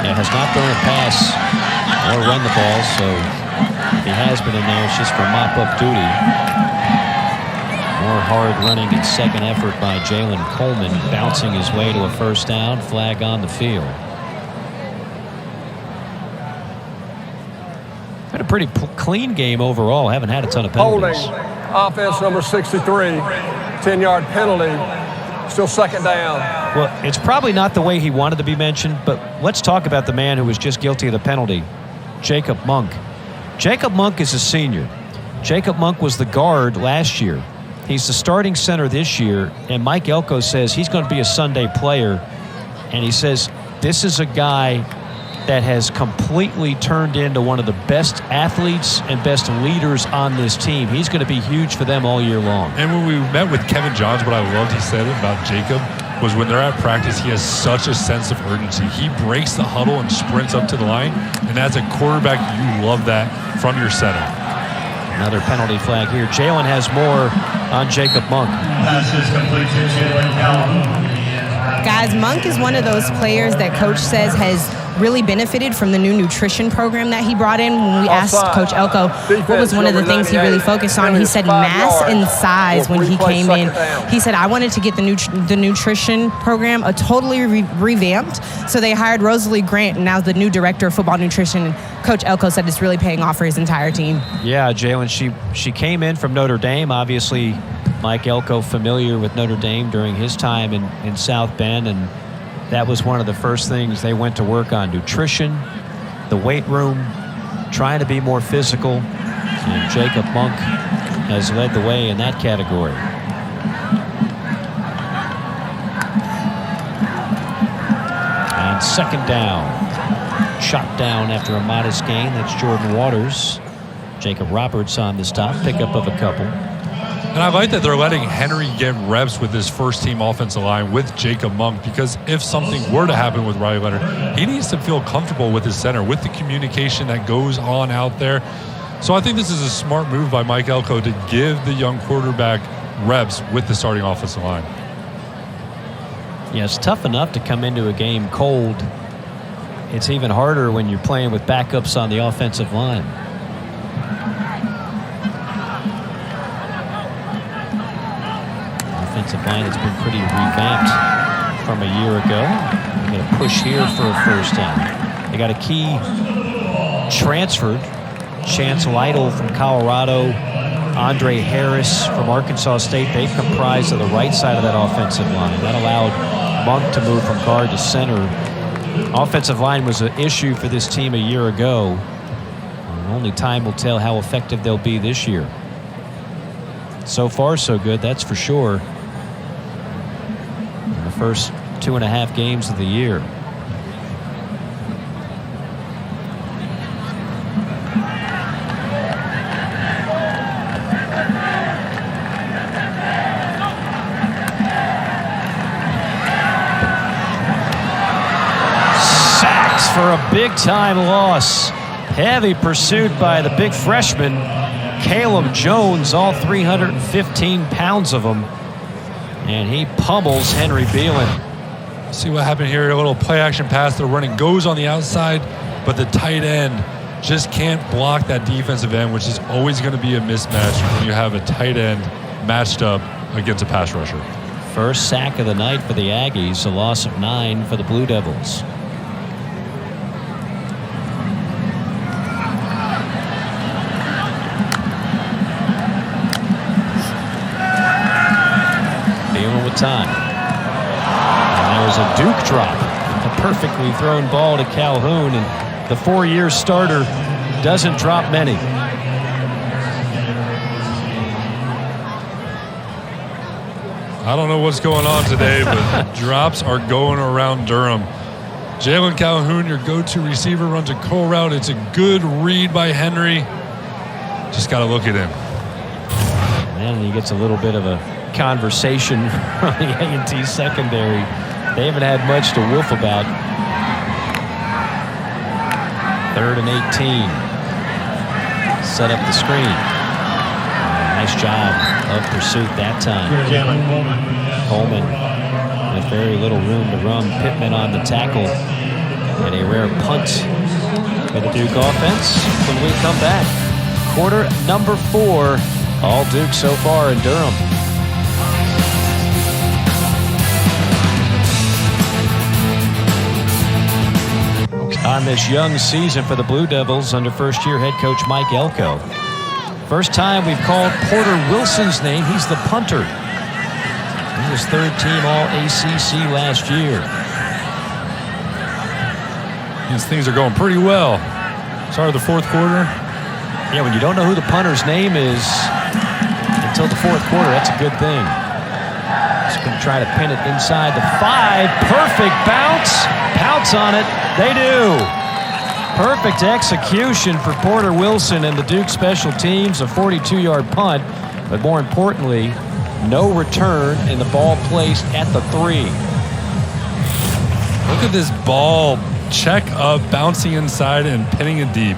Yeah, has not thrown a pass or run the ball, so if he has been in there, it's just for mop-up duty. More hard running and second effort by Jalen Coleman, bouncing his way to a first down. Flag on the field. Had a pretty clean game overall. Haven't had a ton of penalties. Holding, offense number 63, 10-yard penalty, still second down. Well, it's probably not the way he wanted to be mentioned, but let's talk about the man who was just guilty of the penalty, Jacob Monk. Jacob Monk is a senior. Jacob Monk was the guard last year. He's the starting center this year, and Mike Elko says he's going to be a Sunday player, and he says this is a guy that has completely turned into one of the best athletes and best leaders on this team. He's going to be huge for them all year long. And when we met with Kevin Johns, what I loved he said about Jacob was when they're at practice, he has such a sense of urgency. He breaks the huddle and sprints up to the line. And as a quarterback, you love that from your center. Another penalty flag here. Jalen has more on Jacob Monk. Guys, Monk is one of those players that Coach says has really benefited from the new nutrition program that he brought in. When we asked Coach Elko what was one of the things he really focused on, he said mass and size when he came in. He said, I wanted to get the nutrition program totally revamped. So they hired Rosalie Grant, and now the new director of football nutrition. Coach Elko said it's really paying off for his entire team. Yeah, Jalen, she came in from Notre Dame, obviously Mike Elko familiar with Notre Dame during his time in South Bend, and that was one of the first things they went to work on: nutrition, the weight room, trying to be more physical. And Jacob Monk has led the way in that category. And second down. Shot down after a modest gain. That's Jordan Waters. Jacob Roberts on the stop. Pickup of a couple. And I like that they're letting Henry get reps with his first-team offensive line with Jacob Monk, because if something were to happen with Riley Leonard, he needs to feel comfortable with his center, with the communication that goes on out there. So I think this is a smart move by Mike Elko to give the young quarterback reps with the starting offensive line. Yeah, it's tough enough to come into a game cold. It's even harder when you're playing with backups on the offensive line. Offensive line has been pretty revamped from a year ago. They're going to push here for a first down. They got a key transferred. Chance Lytle from Colorado, Andre Harris from Arkansas State. They comprise of the right side of that offensive line. That allowed Monk to move from guard to center. Offensive line was an issue for this team a year ago. And only time will tell how effective they'll be this year. So far, so good, that's for sure. In the first 2.5 games of the year. For a big-time loss. Heavy pursuit by the big freshman, Caleb Jones, all 315 pounds of him. And he pummels Henry Beelan. See what happened here. A little play-action pass. The running goes on the outside, but the tight end just can't block that defensive end, which is always going to be a mismatch when you have a tight end matched up against a pass rusher. First sack of the night for the Aggies, a loss of 9 for the Blue Devils. Time. And there's a Duke drop. A perfectly thrown ball to Calhoun, and the 4-year starter doesn't drop many. I don't know what's going on today, but drops are going around Durham. Jalen Calhoun, your go-to receiver, runs a curl route. It's a good read by Henry. Just got to look at him. And then he gets a little bit of a conversation from the A&T secondary. They haven't had much to wolf about. 3rd and 18. Set up the screen. Nice job of pursuit that time. Coleman with very little room to run. Pittman on the tackle. And a rare punt for the Duke offense when we come back. Quarter number 4. All Duke so far in Durham. On this young season for the Blue Devils under first-year head coach Mike Elko. First time we've called Porter Wilson's name. He's the punter. He was third-team All-ACC last year. These things are going pretty well. Start of the fourth quarter. Yeah, when you don't know who the punter's name is until the fourth quarter, that's a good thing. Just going to try to pin it inside the 5. Perfect bounce. Pounce on it. They do. Perfect execution for Porter Wilson and the Duke special teams. A 42-yard punt, but more importantly, no return and the ball placed at the 3. Look at this ball. Check up, bouncing inside and pinning it deep.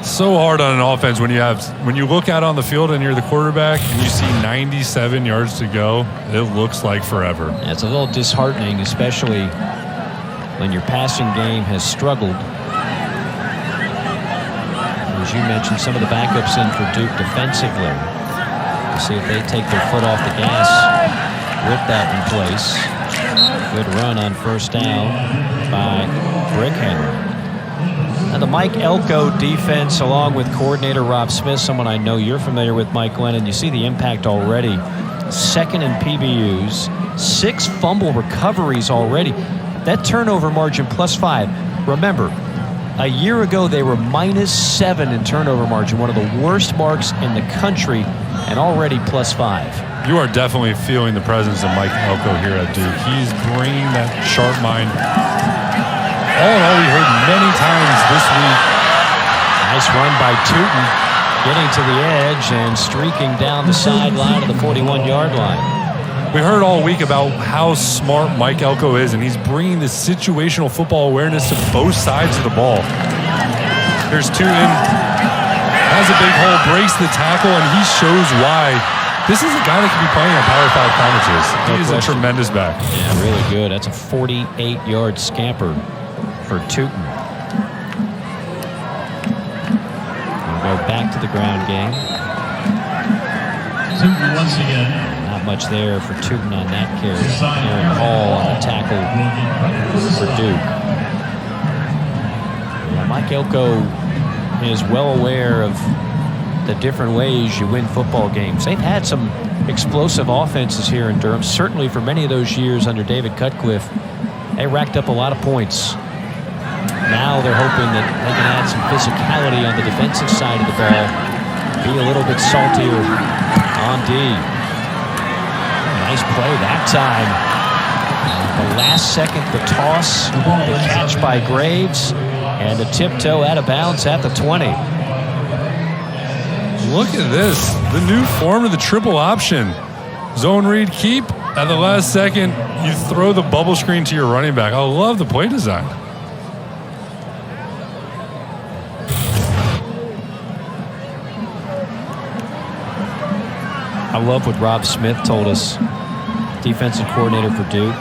So hard on an offense when you look out on the field and you're the quarterback and you see 97 yards to go. It looks like forever. Yeah, it's a little disheartening, especially when your passing game has struggled. As you mentioned, some of the backups in for Duke defensively. We'll see if they take their foot off the gas with that in place. Good run on first down by Brick Henry. the Mike Elko defense, along with coordinator Rob Smith, someone I know you're familiar with, Mike Lennon. You see the impact already. Second in PBUs, 6 fumble recoveries already. That turnover margin +5. Remember, a year ago they were -7 in turnover margin, one of the worst marks in the country, and already +5. You are definitely feeling the presence of Mike Elko here at Duke. He's bringing that sharp mind. All in all, we heard many times this week. Nice run by Tootin, getting to the edge and streaking down the sideline of the 41-yard line. We heard all week about how smart Mike Elko is, and he's bringing this situational football awareness to both sides of the ball. Here's Tootin, has a big hole, breaks the tackle, and he shows why. This is a guy that can be playing on Power 5 conferences. He is a tremendous back. Yeah, really good. That's a 48-yard scamper for Tootin. We'll go back to the ground game. Tootin once again. Not much there for Tootin on that carry. Aaron Hall on the tackle for Duke. Yeah, Mike Elko is well aware of the different ways you win football games. They've had some explosive offenses here in Durham. Certainly for many of those years under David Cutcliffe, they racked up a lot of points. Now they're hoping that they can add some physicality on the defensive side of the ball, be a little bit saltier on D. Nice play that time. The last second, the toss, the catch by Graves, and the tiptoe out of bounds at the 20. Look at this, the new form of the triple option. Zone read keep, at the last second, you throw the bubble screen to your running back. I love the play design. I love what Rob Smith told us, defensive coordinator for Duke.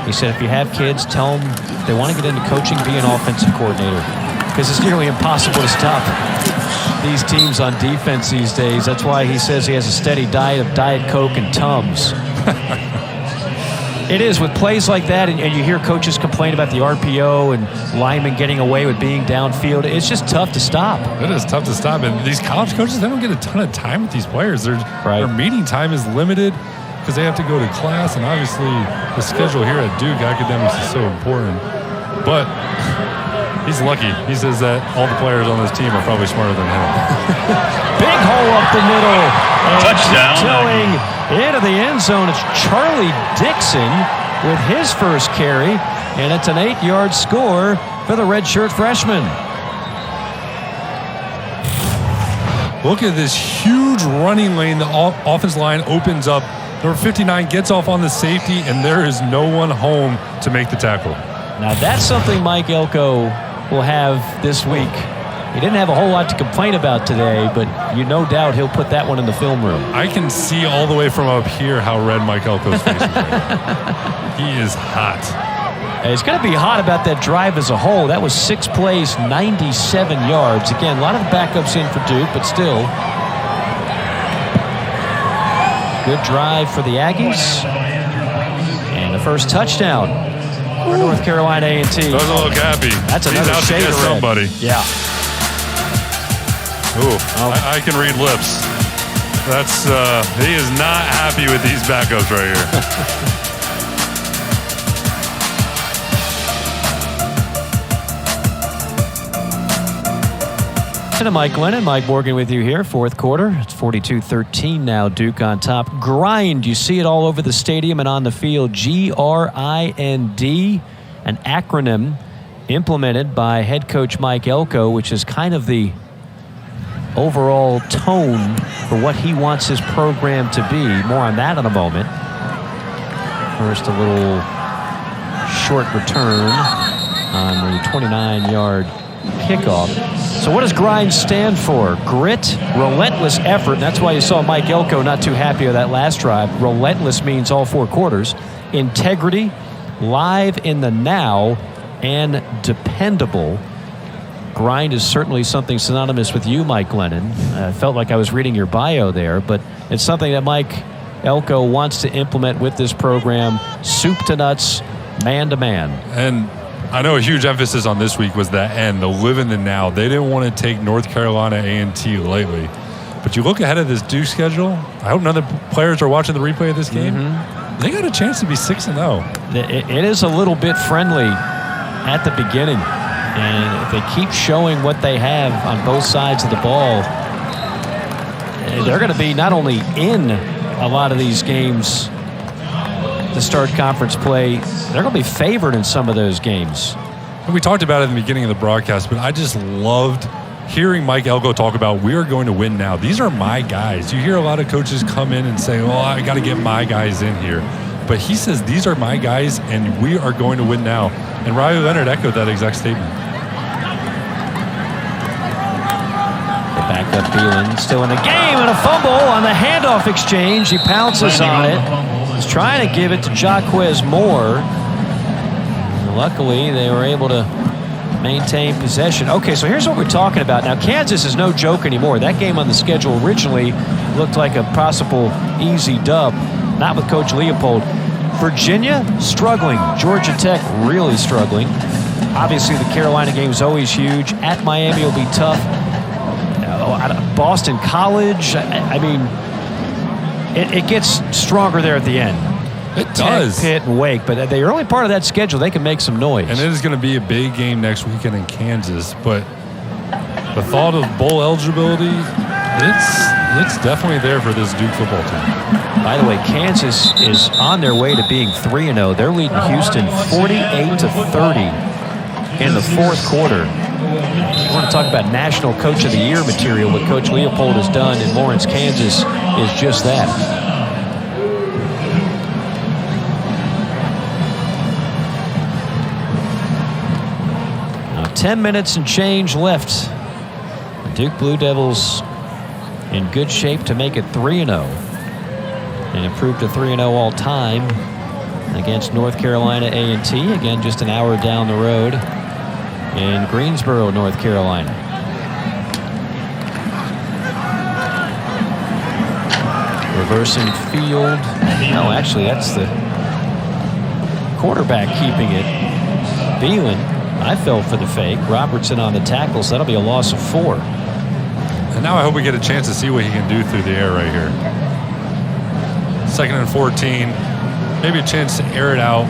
He said if you have kids, tell them if they want to get into coaching, be an offensive coordinator, because it's nearly impossible to stop these teams on defense these days. That's why he says he has a steady diet of Diet Coke and Tums. It is with plays like that, and you hear coaches complain about the RPO and linemen getting away with being downfield. It's just tough to stop. It is tough to stop. And these college coaches, they don't get a ton of time with these players. Their meeting time is limited because they have to go to class, and obviously the schedule here at Duke, academics is so important. But he's lucky. He says that all the players on this team are probably smarter than him. Big hole up the middle. And touchdown. Tiptoeing into the end zone. It's Charlie Dixon with his first carry, and it's an 8-yard score for the redshirt freshman. Look at this huge running lane. The offense line opens up. Number 59 gets off on the safety, and there is no one home to make the tackle. Now that's something Mike Elko will have this week. He didn't have a whole lot to complain about today, but you no doubt he'll put that one in the film room. I can see all the way from up here how red Mike Elko's face is. He is hot. It's going to be hot about that drive as a whole. That was 6 plays, 97 yards. Again, a lot of the backups in for Duke, but still. Good drive for the Aggies. And the first touchdown for North Carolina A&T. I was a little happy. That's another He's out shade to get of red. somebody. Yeah. Ooh, I can read lips. That's he is not happy with these backups right here. To Mike Lennon, Mike Morgan with you here, fourth quarter. It's 42-13 now, Duke on top. Grind, you see it all over the stadium and on the field. G-R-I-N-D, an acronym implemented by head coach Mike Elko, which is kind of the overall tone for what he wants his program to be. More on that in a moment. First, a little short return on the 29-yard kickoff. So what does grind stand for? Grit, relentless effort. And that's why you saw Mike Elko not too happy with that last drive. Relentless means all 4 quarters. Integrity, live in the now, and dependable. Grind is certainly something synonymous with you, Mike Lennon. I felt like I was reading your bio there, but it's something that Mike Elko wants to implement with this program, soup to nuts, man to man. And I know a huge emphasis on this week was that end, the live in the now. They didn't want to take North Carolina A&T lightly. But you look ahead of this Duke schedule, I hope none of the players are watching the replay of this game. They got a chance to be 6-0. It is a little bit friendly at the beginning. And if they keep showing what they have on both sides of the ball, they're going to be not only in a lot of these games to start conference play, they're going to be favored in some of those games. And we talked about it in the beginning of the broadcast, but I just loved hearing Mike Elko talk about, we are going to win now. These are my guys. You hear a lot of coaches come in and say, well, I got to get my guys in here. But he says, these are my guys, and we are going to win now. And Riley Leonard echoed that exact statement. The backup Thielen still in the game, and a fumble on the handoff exchange. He pounces on it. He's trying to give it to Jaquez Moore. And luckily, they were able to maintain possession. Okay, so here's what we're talking about. Now, Kansas is no joke anymore. That game on the schedule originally looked like a possible easy dub. Not with Coach Leopold. Virginia, struggling. Georgia Tech, really struggling. Obviously, the Carolina game is always huge. At Miami will be tough. Boston College, I mean, it gets stronger there at the end. It does. Pitt and Wake, but the early part of that schedule, they can make some noise. And it is going to be a big game next weekend in Kansas, but the thought of bowl eligibility, it's definitely there for this Duke football team. By the way, Kansas is on their way to being 3-0. They're leading Houston 48-30 in the fourth quarter. I want to talk about National Coach of the Year material. What Coach Leopold has done in Lawrence, Kansas is just that. Now 10 minutes and change left. The Duke Blue Devils in good shape to make it 3-0 and improve to 3-0 all time against North Carolina A&T. Again, just an hour down the road in Greensboro, North Carolina. Reversing field. No, actually, that's the quarterback keeping it. Thielen, I fell for the fake. Robertson on the tackle, so that'll be a loss of 4. And now I hope we get a chance to see what he can do through the air right here. 2nd and 14. Maybe a chance to air it out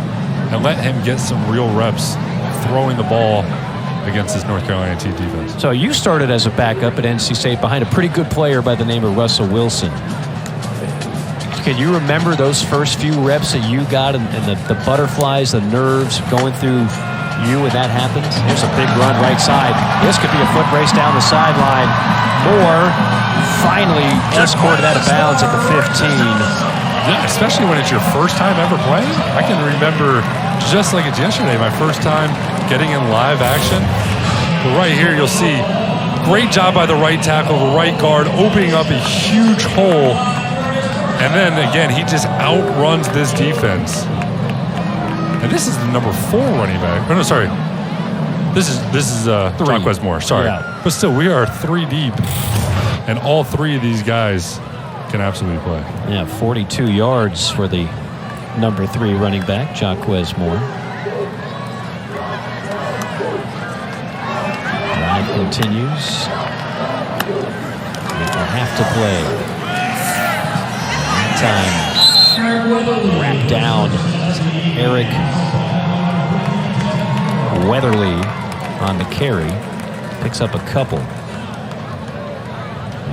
and let him get some real reps throwing the ball against this North Carolina A&T defense. So you started as a backup at NC State behind a pretty good player by the name of Russell Wilson. Can you remember those first few reps that you got and the butterflies, the nerves going through you when that happens? Here's a big run right side. This could be a foot race down the sideline. Moore finally escorted out of bounds at the 15. Yeah, especially when it's your first time ever playing. I can remember just like it's yesterday, my first time getting in live action. But right here, you'll see great job by the right tackle, the right guard, opening up a huge hole. And then again, he just outruns this defense. And this is the number 4 running back. Oh, no, sorry. This is Jaquez Moore. Sorry. Yeah. But still, we are 3 deep. And all 3 of these guys can absolutely play. Yeah, 42 yards for the number 3 running back, Jaquez Moore. Drive continues. They have to play. Time wrapped down. Eric Weatherly on the carry. Picks up a couple.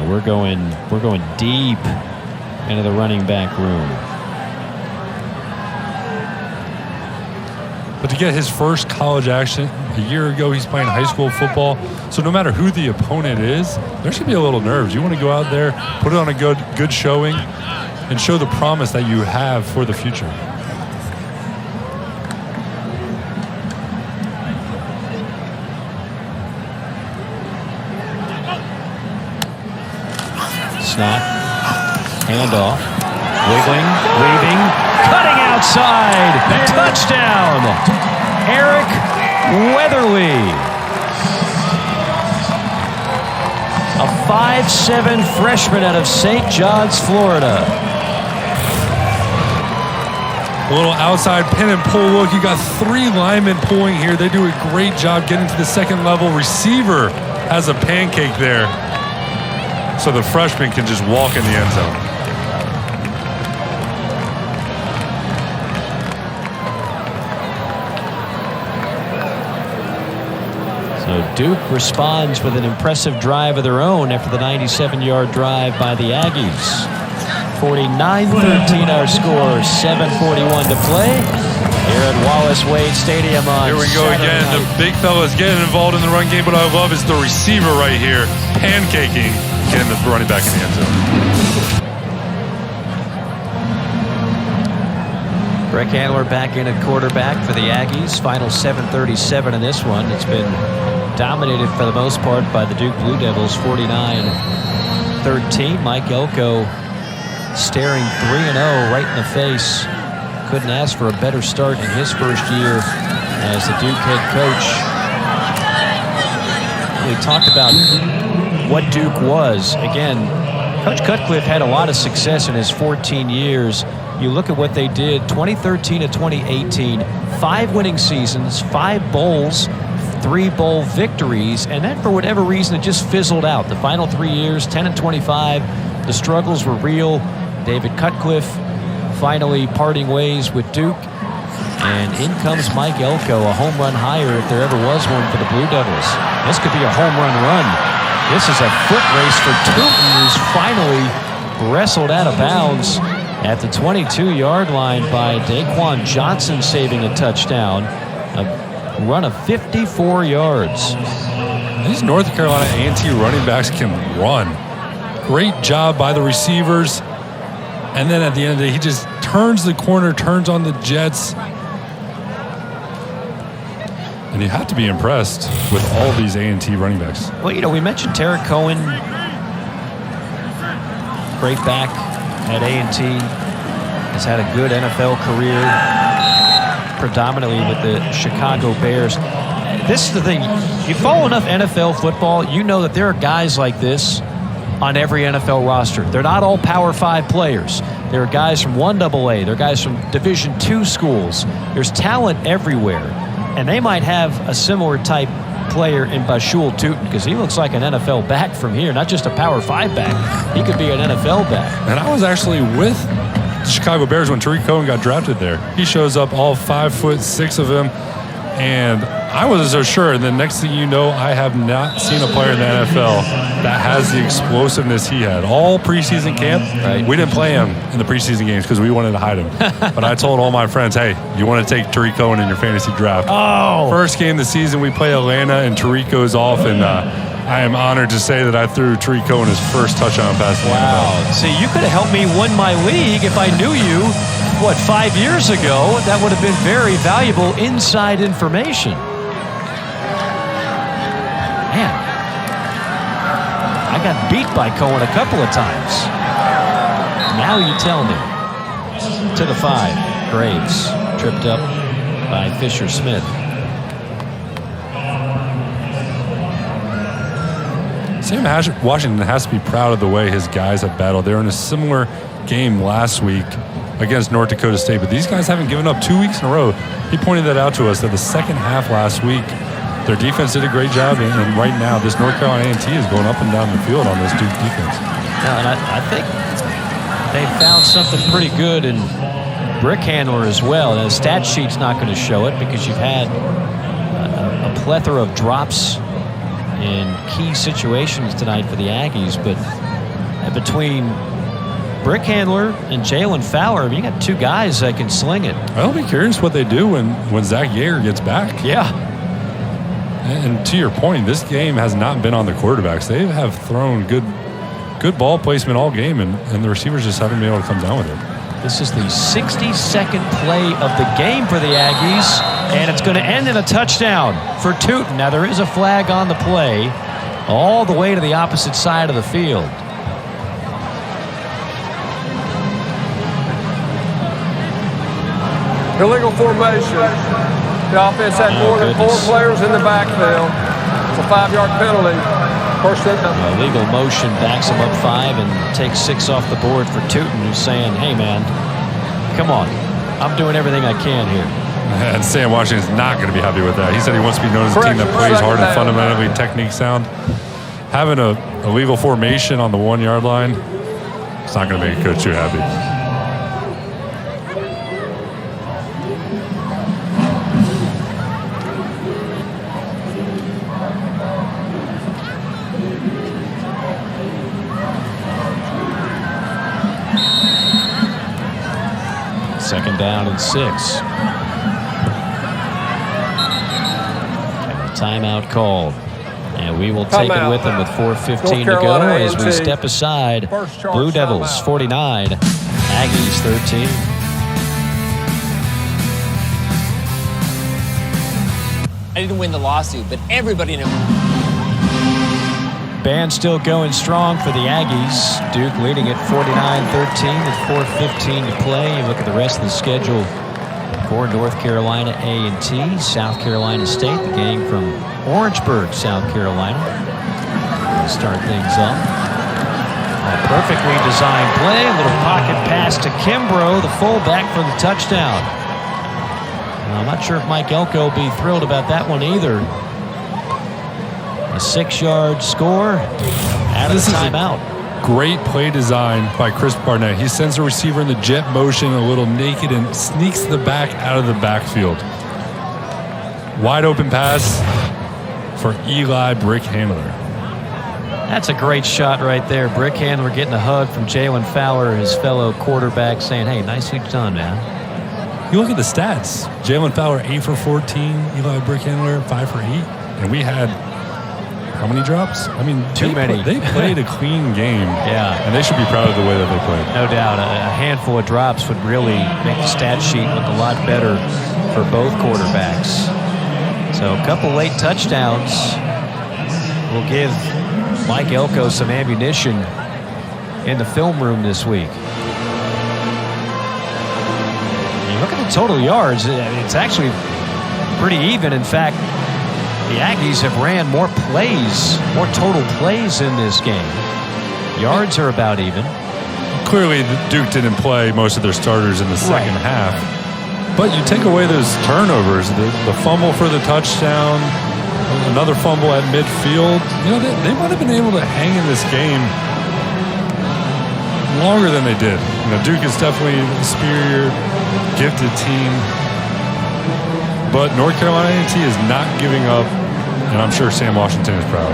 We're going deep into the running back room. But to get his first college action, a year ago he's playing high school football. So no matter who the opponent is, there should be a little nerves. You want to go out there, put it on a good showing, and show the promise that you have for the future. Snap, handoff, wiggling, weaving, cutting outside, touchdown, Eric Weatherly. A 5'7" freshman out of St. John's, Florida. A little outside pin and pull look. You got 3 linemen pulling here. They do a great job getting to the second level. Receiver has a pancake there, so the freshman can just walk in the end zone. So Duke responds with an impressive drive of their own after the 97-yard drive by the Aggies. 49-13 our score, 7:41 to play here at Wallace Wade Stadium on Here we go Saturday again. night. The big fella's getting involved in the run game. What I love is the receiver right here, pancaking, getting the running back in the end zone. Breck Handler back in at quarterback for the Aggies. Final 7:37 in this one. It's been dominated for the most part by the Duke Blue Devils, 49-13. Mike Elko staring 3-0 right in the face. Couldn't ask for a better start in his first year as the Duke head coach. We talked about what Duke was. Again, Coach Cutcliffe had a lot of success in his 14 years. You look at what they did, 2013 to 2018, 5 winning seasons, 5 bowls, 3 bowl victories, and then for whatever reason it just fizzled out. The final 3 years, 10-25, the struggles were real. David Cutcliffe finally parting ways with Duke, and in comes Mike Elko, a home run hire if there ever was one for the Blue Devils. This could be a home run. This is a foot race for Tootin, who's finally wrestled out of bounds at the 22-yard line by Daquan Johnson, saving a touchdown. A run of 54 yards. These North Carolina A&T running backs can run. Great job by the receivers. And then at the end of the day, he just turns the corner, turns on the jets. And you have to be impressed with all these A&T running backs. Well, you know, we mentioned Tarek Cohen. Great back at A&T. Has had a good NFL career, predominantly with the Chicago Bears. This is the thing. You follow enough NFL football, you know that there are guys like this on every NFL roster. They're not all Power 5 players. There are guys from 1AA. There are guys from Division II schools. There's talent everywhere. And they might have a similar type player in Bashul Tootin, because he looks like an NFL back from here, not just a Power 5 back. He could be an NFL back. And I was actually with the Chicago Bears when Tariq Cohen got drafted there. He shows up, all 5'6" of him, and I wasn't so sure. And then next thing you know, I have not seen a player in the NFL that has the explosiveness he had. All preseason camp, we didn't play him in the preseason games because we wanted to hide him. But I told all my friends, hey, you want to take Tariq Cohen in your fantasy draft. Oh! First game of the season, we play Atlanta, and Tariq goes off, and I am honored to say that I threw Tariq Cohen his first touchdown pass. Wow. See, you could have helped me win my league if I knew you, 5 years ago? That would have been very valuable inside information. Man, I got beat by Cohen a couple of times. Now you tell me. To the 5, Graves, tripped up by Fisher Smith. Sam Washington has to be proud of the way his guys have battled. They were in a similar game last week against North Dakota State, but these guys haven't given up 2 weeks in a row. He pointed that out to us, that the second half last week, their defense did a great job, and right now this North Carolina A&T is going up and down the field on this Duke defense. Yeah, and I think they found something pretty good in Brick Handler as well. Now, the stat sheet's not going to show it because you've had a plethora of drops in key situations tonight for the Aggies, but between Brick Handler and Jalen Fowler, I mean, you got 2 guys that can sling it. I'll be curious what they do when Zach Yeager gets back. Yeah. And to your point, this game has not been on the quarterbacks. They have thrown good ball placement all game, and the receivers just haven't been able to come down with it. This is the 62nd play of the game for the Aggies, and it's going to end in a touchdown for Tootin. Now, there is a flag on the play all the way to the opposite side of the field. Illegal formation. The offense had more than 4 players in the backfield. It's a 5-yard penalty. First down. Illegal motion backs him up 5 and takes 6 off the board for Tootin, who's saying, hey, man, come on. I'm doing everything I can here. And Sam Washington's not going to be happy with that. He said he wants to be known as a team that plays hard and fundamentally technique sound. Having a illegal formation on the 1 yard line, it's not going to make a coach too happy. Second down and 6. Timeout called. And we will take it with them with 4:15 to go as we step aside. Blue Devils 49, Aggies 13. I didn't win the lawsuit, but everybody knows. Band still going strong for the Aggies. Duke leading at 49-13 with 4:15 to play. You look at the rest of the schedule for North Carolina A&T, South Carolina State, the gang from Orangeburg, South Carolina. We'll start things off. A perfectly designed play, a little pocket pass to Kimbrough, the fullback for the touchdown. Now, I'm not sure if Mike Elko will be thrilled about that one either. A 6-yard score out of the timeout. Great play design by Chris Barnett. He sends the receiver in the jet motion a little naked and sneaks the back out of the backfield. Wide open pass for Eli Brick Handler. That's a great shot right there. Brick Handler getting a hug from Jalen Fowler, his fellow quarterback, saying, hey, nicely done, man. You look at the stats. Jalen Fowler, 8 for 14. Eli Brick Handler, 5 for 8. And we had how many drops? I mean, too many. They played a clean game. Yeah. And they should be proud of the way that they played. No doubt. A handful of drops would really make the stat sheet look a lot better for both quarterbacks. So a couple late touchdowns will give Mike Elko some ammunition in the film room this week. You look at the total yards, it's actually pretty even. In fact, the Aggies have ran more plays, more total plays in this game. Yards are about even. Clearly, Duke didn't play most of their starters in the second half. But you take away those turnovers, the fumble for the touchdown, another fumble at midfield. You know, they might have been able to hang in this game longer than they did. You know, Duke is definitely a superior, gifted team. But North Carolina A&T is not giving up, and I'm sure Sam Washington is proud.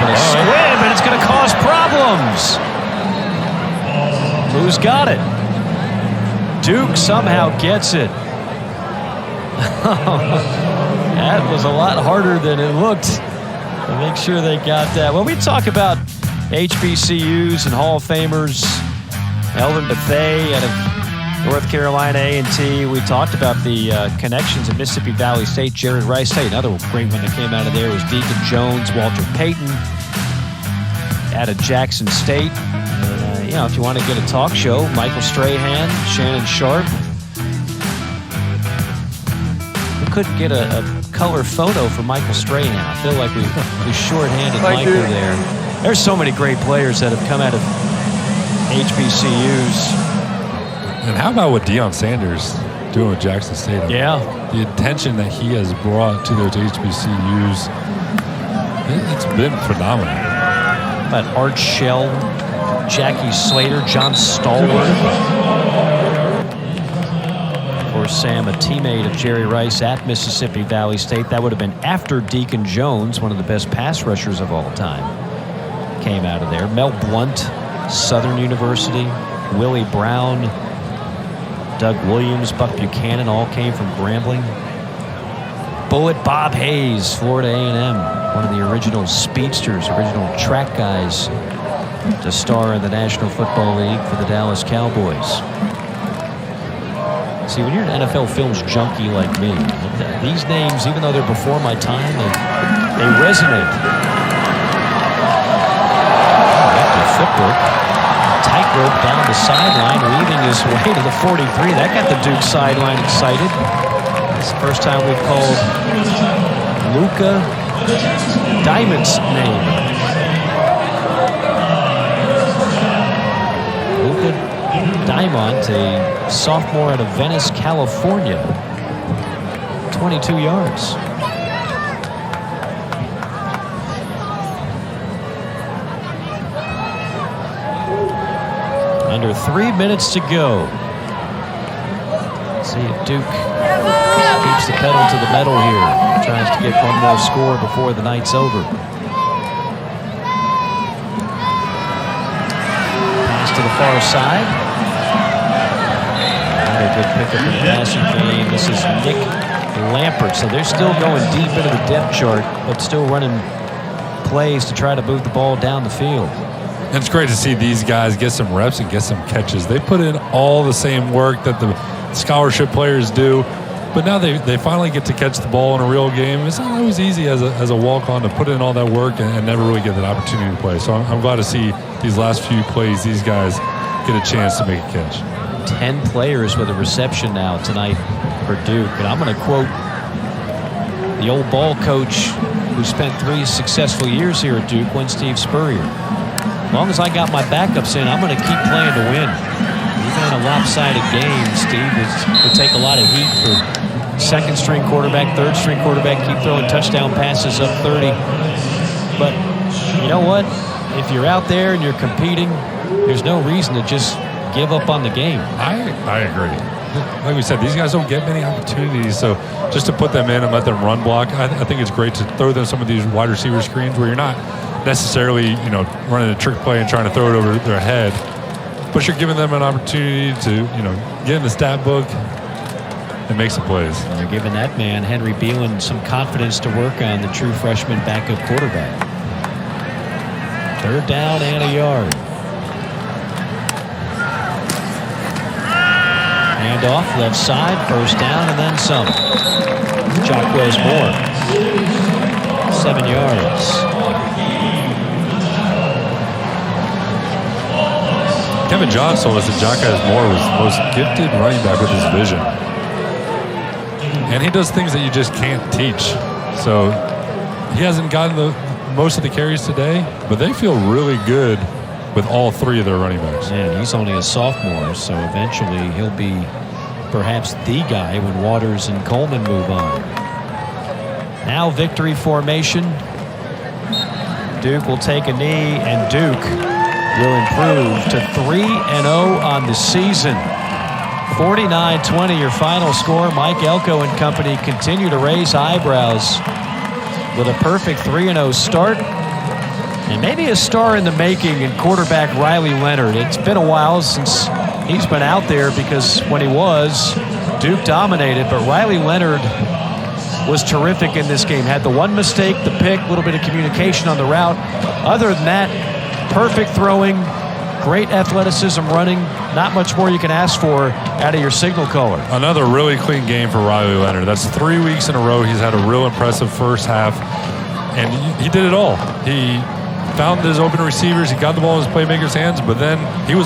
But a squib, and it's going to cause problems. Who's got it? Duke somehow gets it. That was a lot harder than it looked to make sure they got that. When we talk about HBCUs and Hall of Famers, Elvin Bethea out of North Carolina A&T, we talked about the connections at Mississippi Valley State. Jerry Rice State, another great one that came out of there was Deacon Jones, Walter Payton out of Jackson State. You know, if you want to get a talk show, Michael Strahan, Shannon Sharp. We couldn't get a color photo for Michael Strahan. I feel like we shorthanded Michael there. There's so many great players that have come out of HBCUs. And how about what Deion Sanders doing with Jackson State? Yeah. The attention that he has brought to those HBCUs, it's been phenomenal. But Art Shell, Jackie Slater, John Stallworth. Of course, Sam, a teammate of Jerry Rice at Mississippi Valley State. That would have been after Deacon Jones, one of the best pass rushers of all time, came out of there. Mel Blount, Southern University. Willie Brown, Doug Williams, Buck Buchanan, all came from Grambling. Bullet Bob Hayes, Florida A&M, one of the original speedsters, original track guys to star in the National Football League for the Dallas Cowboys. See, when you're an NFL Films junkie like me, these names, even though they're before my time, they resonate. After footwork, tightrope down the sideline, weaving his way to the 43. That got the Duke sideline excited. It's the first time we've called Luka Diamond's name. Luka Diamond, a sophomore out of Venice, California. 22 yards. Under 3 minutes to go. See if Duke keeps the pedal to the metal here. Tries to get one more score before the night's over. Pass to the far side. Another good pickup in the passing game. This is Nick Lampert. So they're still going deep into the depth chart, but still running plays to try to move the ball down the field. And it's great to see these guys get some reps and get some catches. They put in all the same work that the scholarship players do, but now they finally get to catch the ball in a real game. It's not always easy as a walk-on to put in all that work and never really get that opportunity to play. So I'm glad to see these last few plays, these guys get a chance to make a catch. 10 players with a reception now tonight for Duke. And I'm going to quote the old ball coach who spent 3 successful years here at Duke, one Steve Spurrier. As long as I got my backups in, I'm going to keep playing to win. Even in a lopsided game, Steve, it would take a lot of heat for second-string quarterback, third-string quarterback, keep throwing touchdown passes up 30. But you know what? If you're out there and you're competing, there's no reason to just give up on the game. I agree. Like we said, these guys don't get many opportunities, so just to put them in and let them run block, I think it's great to throw them some of these wide receiver screens where you're not necessarily, running a trick play and trying to throw it over their head, but you're giving them an opportunity to, get in the stat book and make some plays. And they're giving that man, Henry Beelan, some confidence to work on, the true freshman backup quarterback. 3rd down and a yard. Hand off, left side, 1st down, and then some. Jacquez Moore, 7 yards. Kevin Johns told us that Jacquez Moore was the most gifted running back with his vision. And he does things that you just can't teach. So he hasn't gotten most of the carries today, but they feel really good with all 3 of their running backs. Yeah, he's only a sophomore, so eventually he'll be perhaps the guy when Waters and Coleman move on. Now victory formation. Duke will take a knee, and Duke will improve to 3-0 on the season. 49-20 your final score. Mike Elko and company continue to raise eyebrows with a perfect 3-0 start. And maybe a star in the making in quarterback Riley Leonard. It's been a while since he's been out there because when he was, Duke dominated. But Riley Leonard was terrific in this game. Had the one mistake, the pick, a little bit of communication on the route. Other than that, perfect throwing, great athleticism running. Not much more you can ask for out of your signal caller. Another really clean game for Riley Leonard. That's 3 weeks in a row. He's had a real impressive first half, and he did it all. He found his open receivers. He got the ball in his playmakers' hands, but then he was